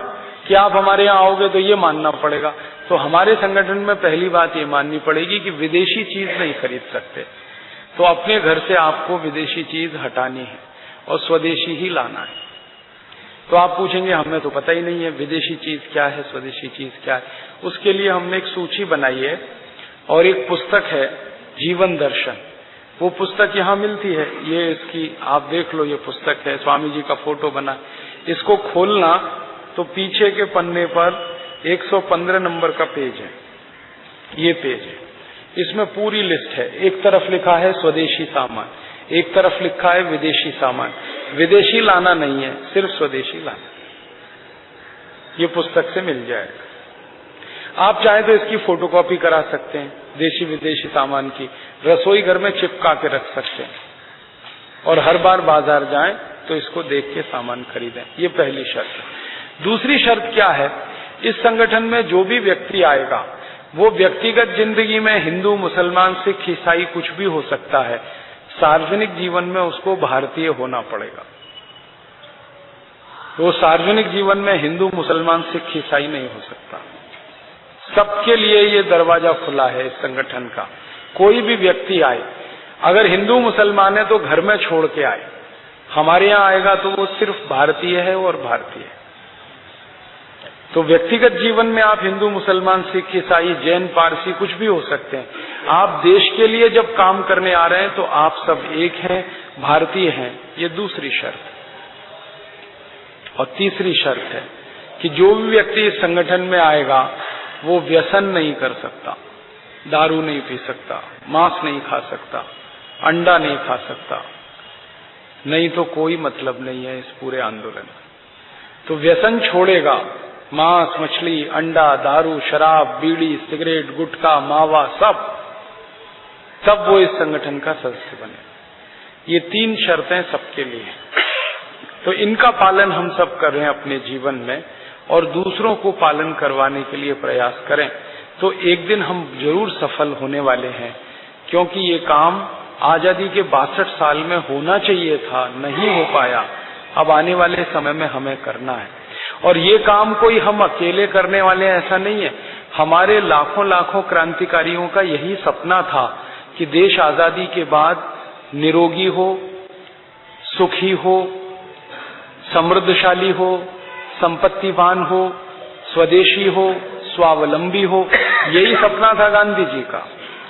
कि आप हमारे यहाँ आओगे तो ये मानना पड़ेगा। तो हमारे संगठन में पहली बात ये माननी पड़ेगी कि विदेशी चीज नहीं खरीद सकते, तो अपने घर से आपको विदेशी चीज हटानी है और स्वदेशी ही लाना है। तो आप पूछेंगे हमें तो पता ही नहीं है विदेशी चीज क्या है, स्वदेशी चीज क्या है। उसके लिए हमने एक सूची बनाई है और एक पुस्तक है जीवन दर्शन, वो पुस्तक यहाँ मिलती है। ये इसकी आप देख लो, ये पुस्तक है, स्वामी जी का फोटो बना। इसको खोलना तो पीछे के पन्ने पर 115 नंबर का पेज है, ये पेज है। इसमें पूरी लिस्ट है। एक तरफ लिखा है स्वदेशी सामान, एक तरफ लिखा है विदेशी सामान। विदेशी लाना नहीं है, सिर्फ स्वदेशी लाना। ये पुस्तक से मिल जाएगा। आप चाहे तो इसकी फोटोकॉपी करा सकते हैं, देशी विदेशी सामान की रसोई घर में चिपका के रख सकते हैं, और हर बार बाजार जाएं तो इसको देख के सामान खरीदें। ये पहली शर्त है। दूसरी शर्त क्या है, इस संगठन में जो भी व्यक्ति आएगा वो व्यक्तिगत जिंदगी में हिंदू, मुसलमान, सिख, ईसाई कुछ भी हो सकता है, सार्वजनिक जीवन में उसको भारतीय होना पड़ेगा। तो सार्वजनिक जीवन में हिंदू, मुसलमान, सिख, ईसाई नहीं हो सकता। सबके लिए ये दरवाजा खुला है इस संगठन का। कोई भी व्यक्ति आए, अगर हिंदू मुसलमान है तो घर में छोड़ के आए, हमारे यहाँ आएगा तो वो सिर्फ भारतीय है और भारतीय है। तो व्यक्तिगत जीवन में आप हिंदू, मुसलमान, सिख, ईसाई, जैन, पारसी कुछ भी हो सकते हैं। आप देश के लिए जब काम करने आ रहे हैं तो आप सब एक हैं, भारतीय हैं। ये दूसरी शर्त। और तीसरी शर्त है कि जो भी व्यक्ति इस संगठन में आएगा वो व्यसन नहीं कर सकता, दारू नहीं पी सकता, मांस नहीं खा सकता, अंडा नहीं खा सकता, नहीं तो कोई मतलब नहीं है इस पूरे आंदोलन का। तो व्यसन छोड़ेगा, मांस, मछली, अंडा, दारू, शराब, बीड़ी, सिगरेट, गुटखा, मावा, सब, तब वो इस संगठन का सदस्य बने। ये 3 शर्तें सबके लिए हैं। तो इनका पालन हम सब कर रहे हैं अपने जीवन में, और दूसरों को पालन करवाने के लिए प्रयास करें तो एक दिन हम जरूर सफल होने वाले हैं। क्योंकि ये काम आजादी के 62 साल में होना चाहिए था, नहीं हो पाया। अब आने वाले समय में हमें करना है, और ये काम कोई हम अकेले करने वाले हैं ऐसा नहीं है। हमारे लाखों लाखों क्रांतिकारियों का यही सपना था कि देश आजादी के बाद निरोगी हो, सुखी हो, समृद्धशाली हो, संपत्तिवान हो, स्वदेशी हो, स्वावलंबी हो। यही सपना था गांधी जी का,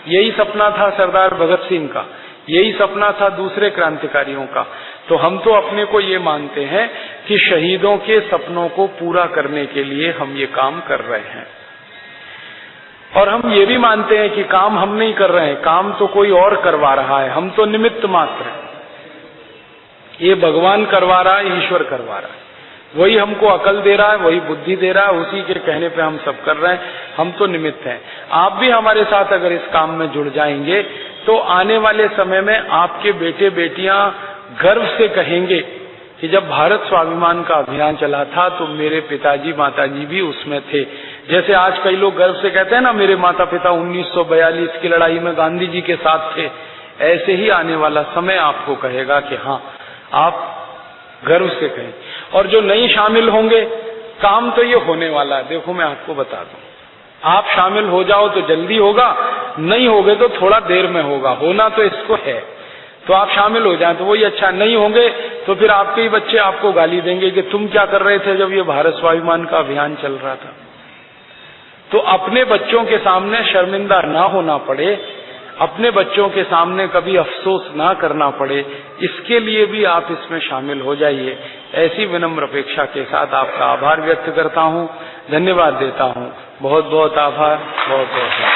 यही सपना था सरदार भगत सिंह का, यही सपना था दूसरे क्रांतिकारियों का। तो हम तो अपने को ये मानते हैं कि शहीदों के सपनों को पूरा करने के लिए हम ये काम कर रहे हैं। और हम ये भी मानते हैं कि काम हम नहीं कर रहे हैं, काम तो कोई और करवा रहा है, हम तो निमित्त मात्र हैं। ये भगवान करवा रहा है, ईश्वर करवा रहा है, वही हमको अकल दे रहा है, वही बुद्धि दे रहा है, उसी के कहने पे हम सब कर रहे हैं, हम तो निमित्त हैं। आप भी हमारे साथ अगर इस काम में जुड़ जाएंगे तो आने वाले समय में आपके बेटे बेटियां गर्व से कहेंगे कि जब भारत स्वाभिमान का अभियान चला था तो मेरे पिताजी माताजी भी उसमें थे। जैसे आज कई लोग गर्व से कहते हैं ना, मेरे माता पिता 1942 की लड़ाई में गांधी जी के साथ थे, ऐसे ही आने वाला समय आपको कहेगा कि हाँ, आप गर्व से कहें। और जो नहीं शामिल होंगे, काम तो ये होने वाला है। देखो मैं आपको बता दूं, आप शामिल हो जाओ तो जल्दी होगा, नहीं होगे तो थोड़ा देर में होगा, होना तो इसको है। तो आप शामिल हो जाएं तो वही अच्छा, नहीं होंगे तो फिर आपके ही बच्चे आपको गाली देंगे कि तुम क्या कर रहे थे जब ये भारत स्वाभिमान का अभियान चल रहा था। तो अपने बच्चों के सामने शर्मिंदा ना होना पड़े, अपने बच्चों के सामने कभी अफसोस ना करना पड़े, इसके लिए भी आप इसमें शामिल हो जाइए। ऐसी विनम्र अपेक्षा के साथ आपका आभार व्यक्त करता हूँ, धन्यवाद देता हूँ। बहुत बहुत आभार, बहुत बहुत।